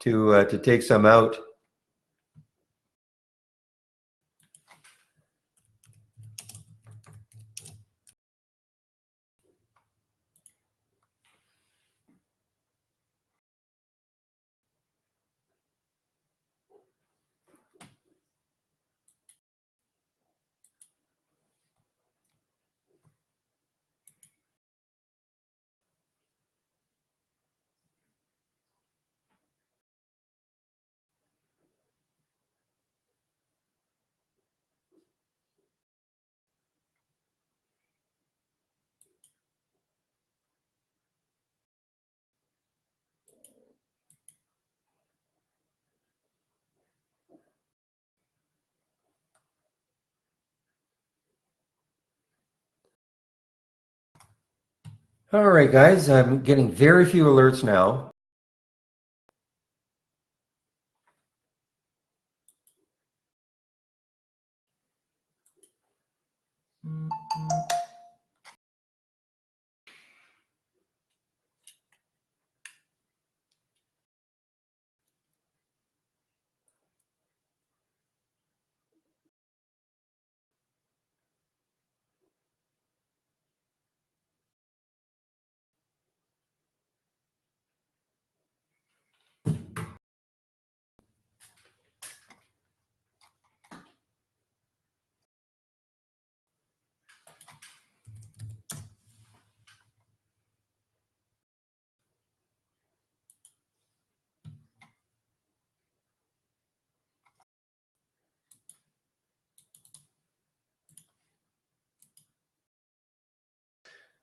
to take some out. All right, guys, I'm getting very few alerts now.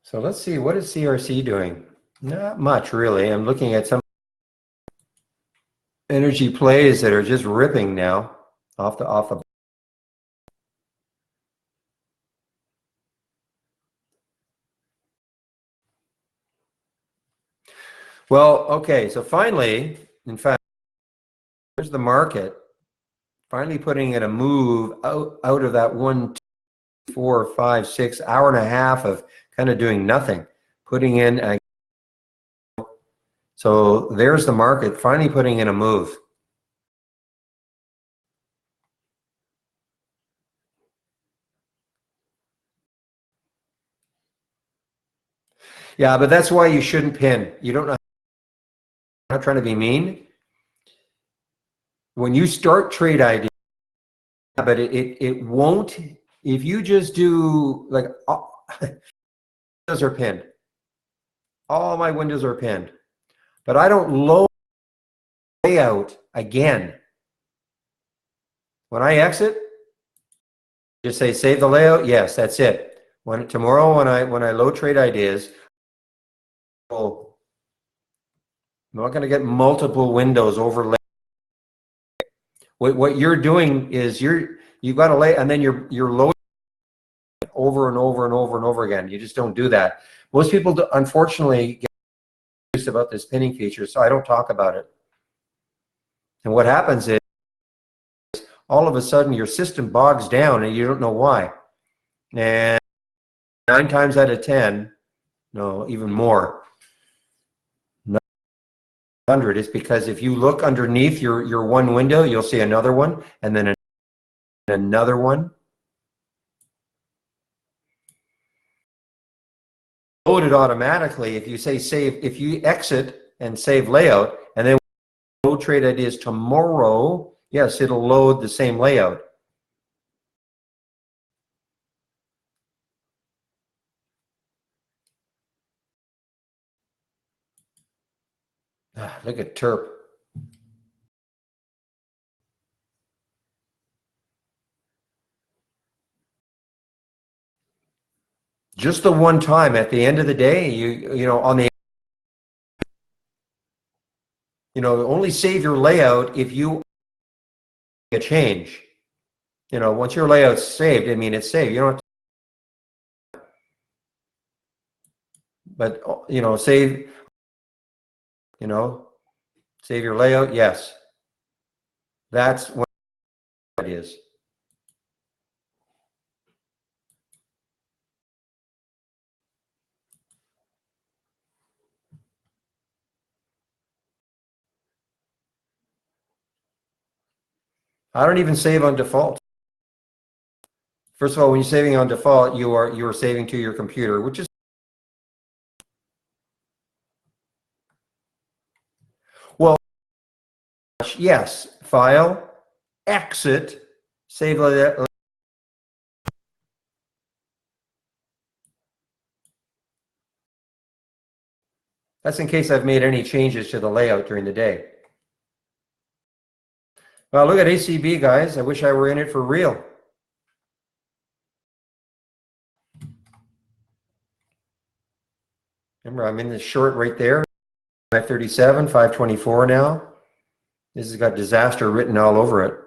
So let's see, what is CRC doing? Not much, really. I'm looking at some energy plays that are just ripping now off the. Well, okay, so finally, in fact, there's the market finally putting in a move out of that 1, 2, 4, 5, 6 hour and a half of kind of doing nothing, putting in a. So there's the market finally putting in a move. Yeah, but that's why you shouldn't pin. You don't know. I'm not trying to be mean. When you start trade idea, but it won't. If you just do like windows are pinned, all my windows are pinned, but I don't load layout again. When I exit, just say save the layout. Yes, that's it. Tomorrow when I load trade ideas, I'm not going to get multiple windows overlaid. What you're doing is you've got to lay, and then you're loading over and over and over and over again. You just don't do that. Most people unfortunately get confused about this pinning feature, so I don't talk about it. And what happens is all of a sudden your system bogs down and you don't know why. And 9 times out of 10, no, even more, 100 is because if you look underneath your one window, you'll see another one, and then another one. Load it automatically. If you say save, if you exit and save layout, and then load trade ideas tomorrow, yes, it'll load the same layout. Look at Terp. Just the one time at the end of the day, you know, on the, you know, only save your layout if you make a change. You know, once your layout's saved, I mean, it's saved. You don't have to, but, you know, save, you know, save your layout. Yes. That's what it is. I don't even save on default. First of all, when you're saving on default, you are saving to your computer, which is, well, yes, file, exit, save layout. That's in case I've made any changes to the layout during the day. Well, look at ACB, guys. I wish I were in it for real. Remember, I'm in the short right there. 537, 524 now. This has got disaster written all over it.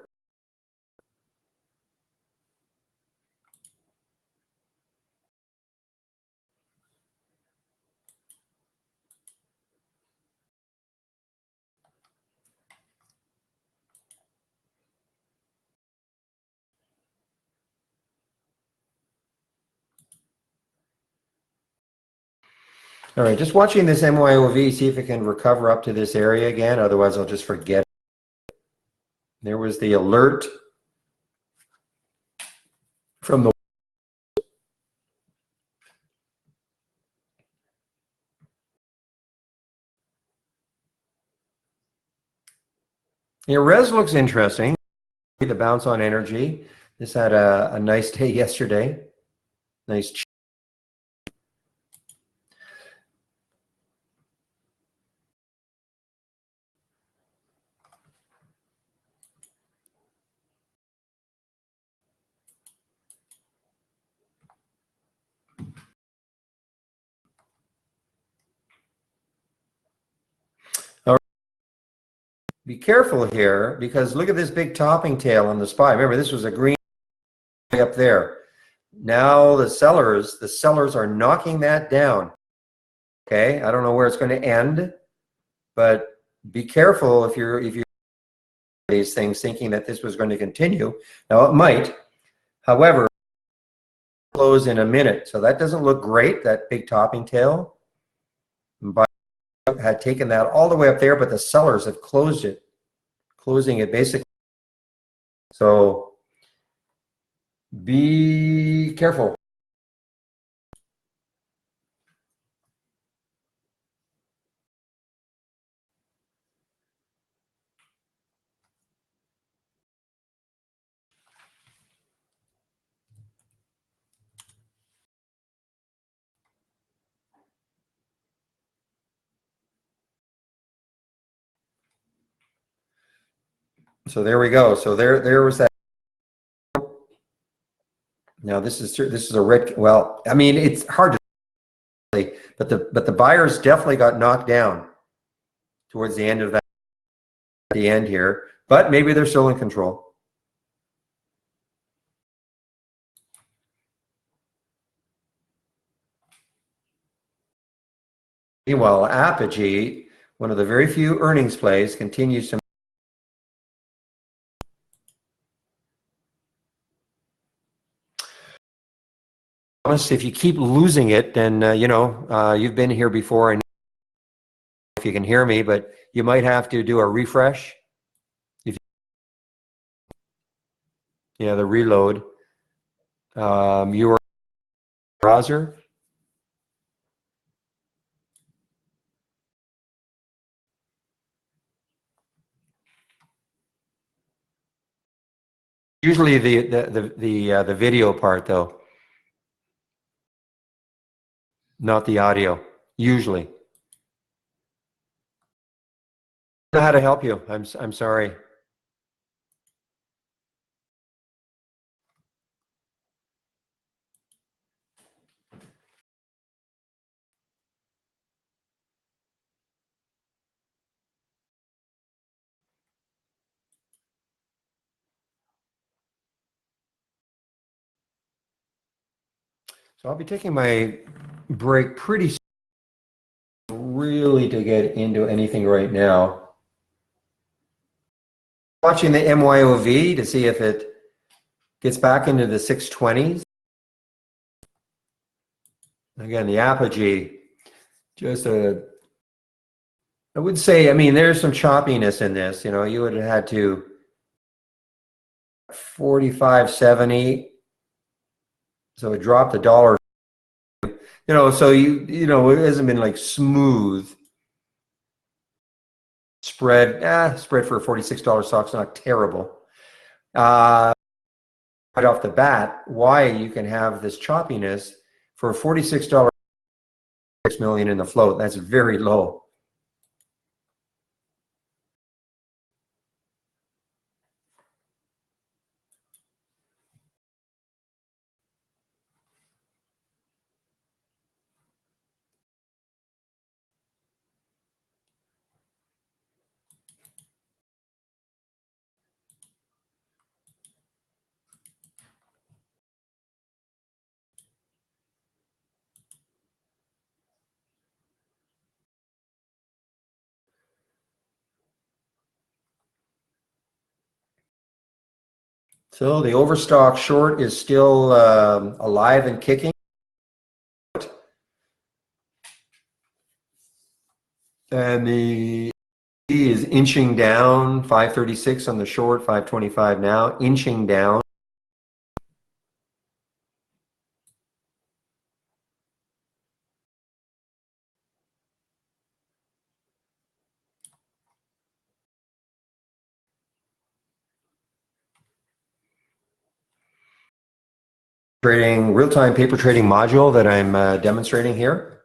All right, just watching this MYOV, see if it can recover up to this area again. Otherwise, I'll just forget. There was the alert from the res looks interesting. The bounce on energy. This had a nice day yesterday. Nice. All right. Be careful here because look at this big topping tail on the SPY. Remember, this was a green up there. Now the sellers are knocking that down. Okay, I don't know where it's going to end, but be careful if you're these things thinking that this was going to continue. Now it might. However, close in a minute, so that doesn't look great. That big topping tail, but had taken that all the way up there, but the sellers have closed it, closing it basically. So be careful. So there we go. So there was that. Now this is a red. Well, I mean it's hard to say, but the buyers definitely got knocked down towards the end of that. The end here, but maybe they're still in control. Meanwhile, Apogee, one of the very few earnings plays, continues to honest, if you keep losing it, then, you've been here before and if you can hear me, but you might have to do a refresh. Yeah, the reload. Your browser. Usually the video part though, not the audio. Usually. I don't know how to help you. I'm sorry. So I'll be taking my break pretty soon, really to get into anything right now. Watching the MYOV to see if it gets back into the 620s. Again, the Apogee, just I would say, I mean, there's some choppiness in this. You would have had to 45.70, so it dropped $1. So it hasn't been like smooth spread. Spread for a $46 stock's not terrible. Right off the bat, why you can have this choppiness for a $46, 6 million in the float? That's very low. So the overstock short is still alive and kicking. And the E is inching down, 536 on the short, 525 now, inching down. Trading, real-time paper trading module that I'm demonstrating here.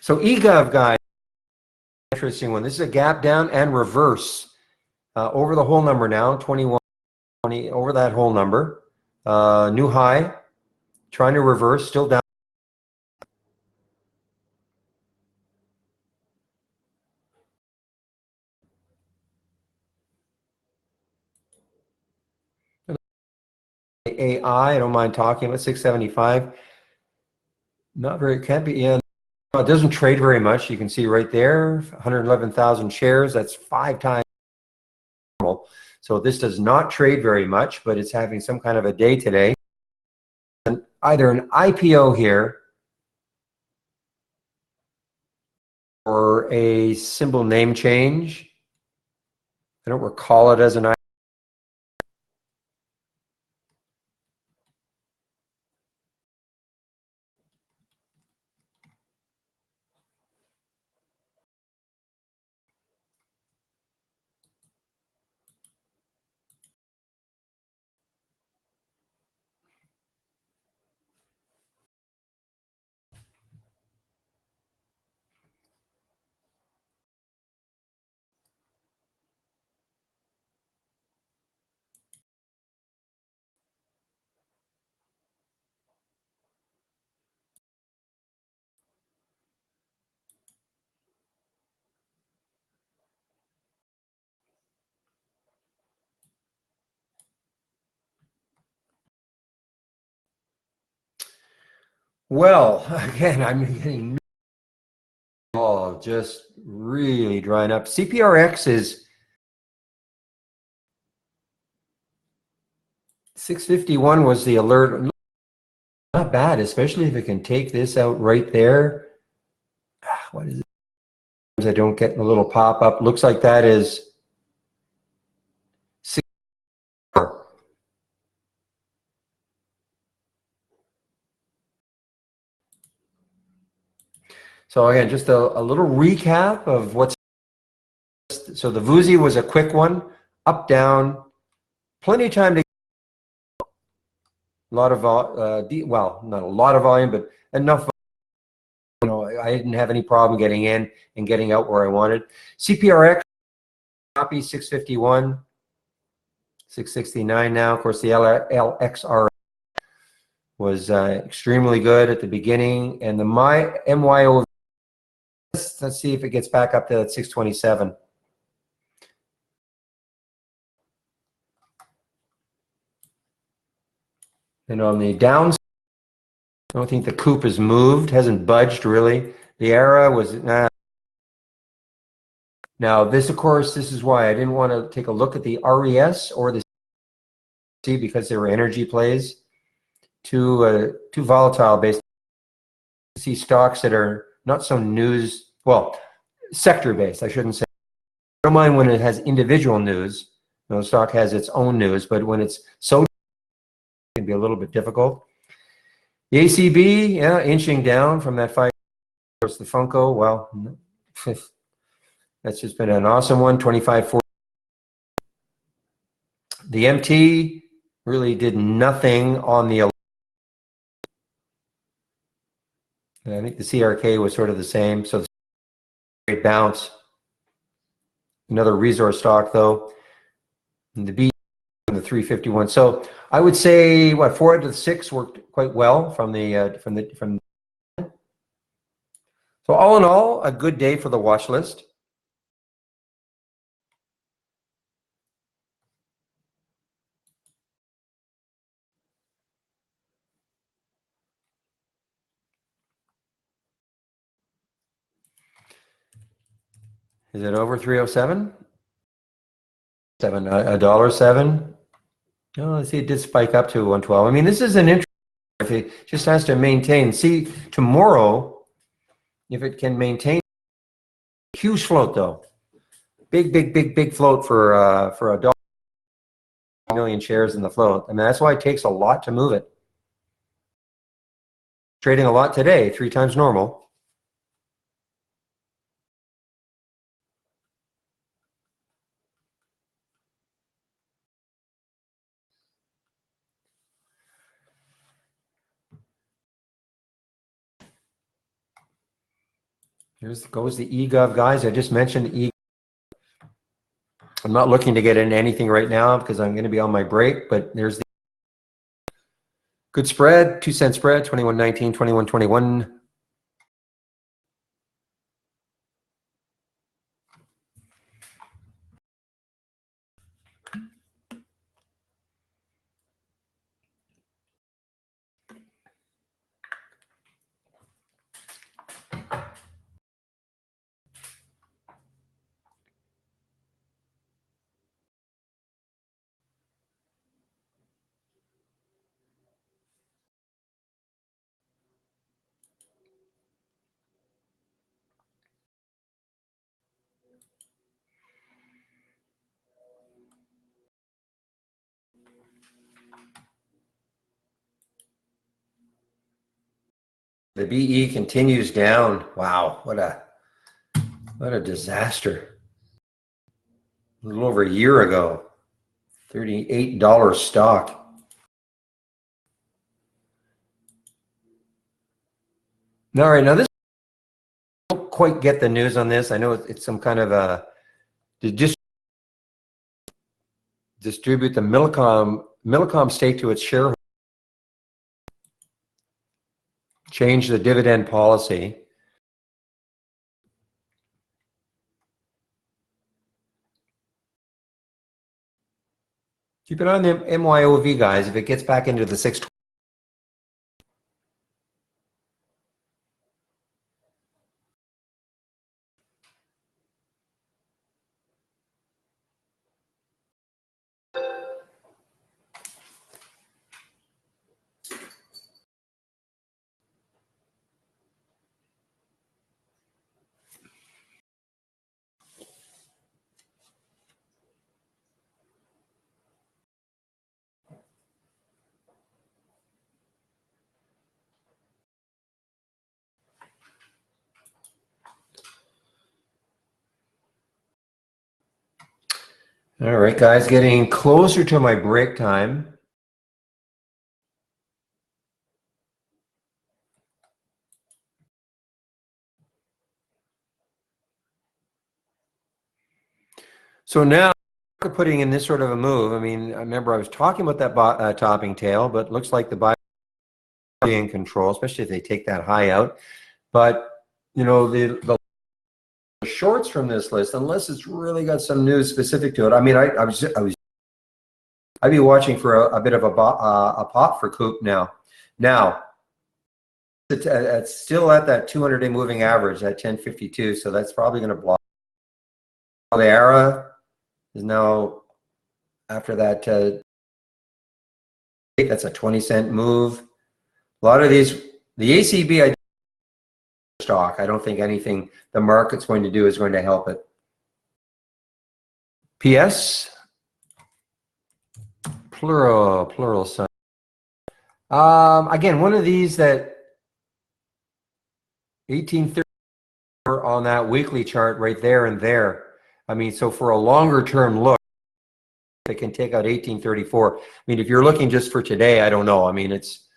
So eGov, guys, interesting one. This is a gap down and reverse over the whole number now, 2120, over that whole number. New high, trying to reverse, still down. AI, I don't mind talking about 675. Not very, can't be, yeah. It doesn't trade very much. You can see right there, 111,000 shares. That's 5 times normal. So this does not trade very much, but it's having some kind of a day today. And either an IPO here or a symbol name change. I don't recall it as an IPO. Well, again, I'm getting just really drying up. CPRX is 651 was the alert. Not bad, especially if it can take this out right there. What is it? I don't get a little pop up. Looks like that is 6. So again, just a little recap of what's. So the Vuzi was a quick one, up, down, plenty of time to. A lot of well, not a lot of volume, but enough. You know, I didn't have any problem getting in and getting out where I wanted. CPRX copy 651, 669 now. Of course, the LXR was extremely good at the beginning, and the MYO. Let's see if it gets back up to that 627. And on the downside, I don't think the coupe has moved, hasn't budged really. The era was now this, of course, this is why I didn't want to take a look at the RES or the C because they were energy plays. Too volatile based. See stocks that are not so news, well, sector based. I shouldn't say. I don't mind when it has individual news. You know, the stock has its own news, but when it's so, it can be a little bit difficult. The ACB, yeah, inching down from that 5. Of course, the Funko, well, that's just been an awesome one. 25.40. The MT really did nothing on the. I think the CRK was sort of the same. So great bounce. Another resource stock though. And the B and the 351. So I would say what 4 out of 6 worked quite well from the. So all in all, a good day for the watch list. Is it over 307? $1.07. No, let's see, it did spike up to 112. I mean, this is an interesting. If it just has to maintain. See tomorrow if it can maintain. Huge float though. Big float for a dollar. Million shares in the float. I mean, that's why it takes a lot to move it. Trading a lot today, 3 times normal. Here goes the eGov guys. I just mentioned eGov. I'm not looking to get into anything right now because I'm going to be on my break, but there's the good spread, 2-cent spread, 21.19, 21.21. The BE continues down. Wow, what a disaster. A little over a year ago, $38 stock. All right, now this, I don't quite get the news on this. I know it's some kind of a to distribute the Millicom stake to its shareholders, change the dividend policy. Keep it on the MYOV guys. If it gets back into the 620, All right, guys, getting closer to my break time. So now putting in this sort of a move. I mean, I remember I was talking about that topping tail, but looks like the buy in control, especially if they take that high out. But you know, the shorts from this list, unless it's really got some news specific to it. I mean, I'd be watching for a bit of a pop for Coop now. Now, it's still at that 200-day moving average at 1052, so that's probably going to block. The era is now after that. That's a 20-cent move. A lot of these, the ACB stock, I don't think anything the market's going to do is going to help it. PS, plural sign. Again, one of these that 1830 on that weekly chart right there and there. I mean, so for a longer term look, it can take out 1834. I mean, if you're looking just for today, I don't know. I mean, it's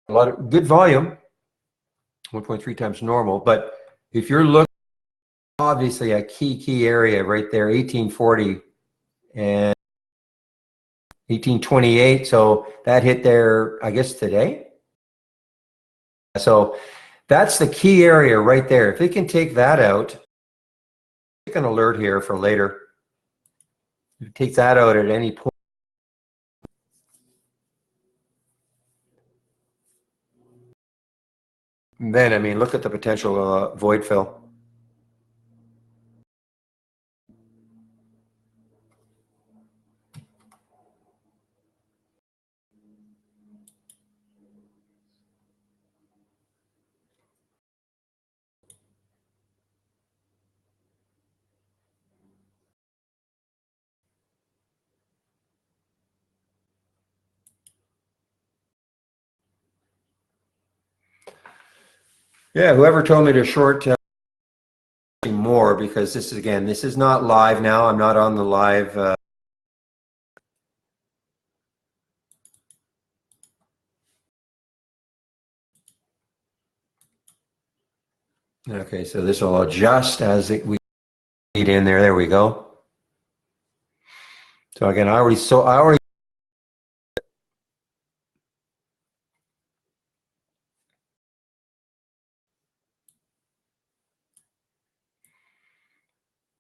a lot of good volume, 1.3 times normal. But if you're looking, obviously a key area right there, 1840 and 1828. So that hit there, I guess, today. So that's the key area right there. If they can take that out, an alert here for later. If it takes that out at any point. Then, I mean, look at the potential void fill. Yeah, whoever told me to short more, because this is, again, this is not live now. I'm not on the live. Okay, so this will adjust as we get in there. There we go. So again, I already.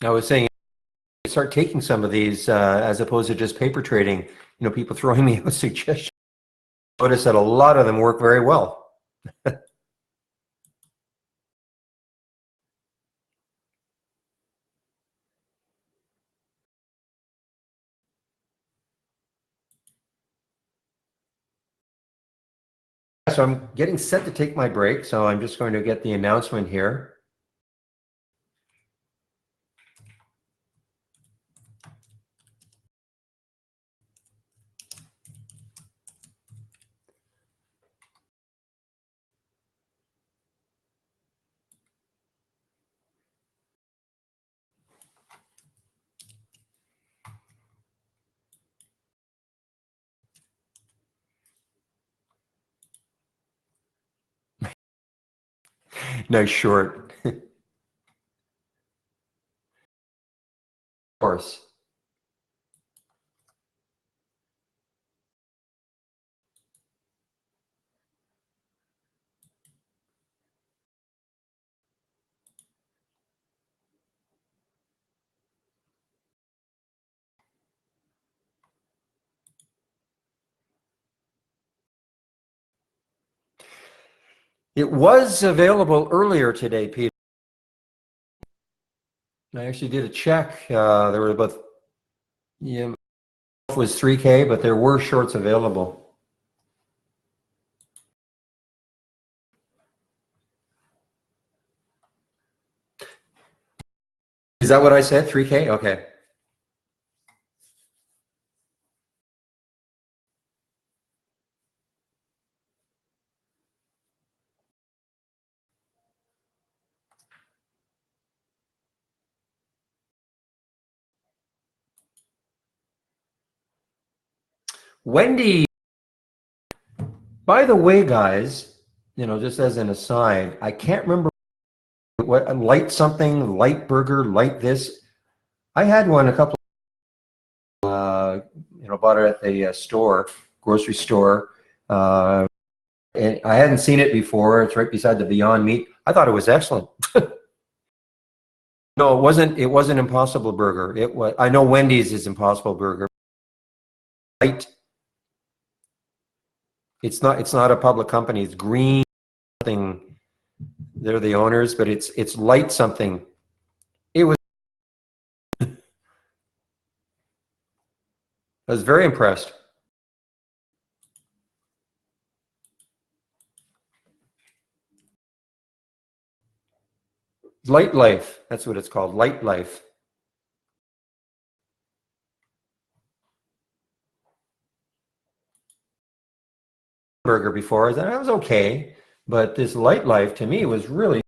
I was saying, start taking some of these as opposed to just paper trading. You know, people throwing me out suggestions. Notice that a lot of them work very well. So I'm getting set to take my break. So I'm just going to get the announcement here. Nice short. Of course. It was available earlier today, Peter. I actually did a check. There were about, yeah, it was 3K, but there were shorts available. Is that what I said? 3K? Okay. Wendy, by the way, guys, just as an aside, I can't remember what light something, light burger, light this. I had one a couple, bought it at the store, grocery store. And I hadn't seen it before. It's right beside the Beyond Meat. I thought it was excellent. No, it wasn't. It wasn't Impossible Burger. It was. I know Wendy's is Impossible Burger. Light. It's not. It's not a public company. It's Green something. They're the owners, but it's Light something. It was. I was very impressed. Light Life. That's what it's called. Light Life. Burger before. That was okay, but this Light Life to me was really.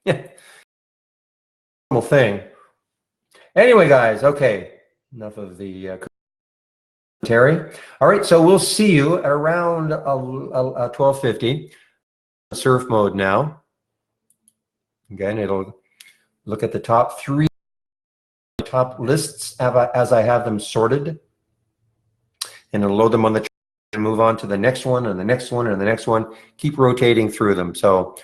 Yeah. Thing. Anyway, guys. Okay. Enough of the. Terry. All right, so we'll see you at around 12:50. Surf mode now. Again, it'll look at the top three top lists as I have them sorted, and it'll load them on the and move on to the next one and the next one and the next one. Keep rotating through them. So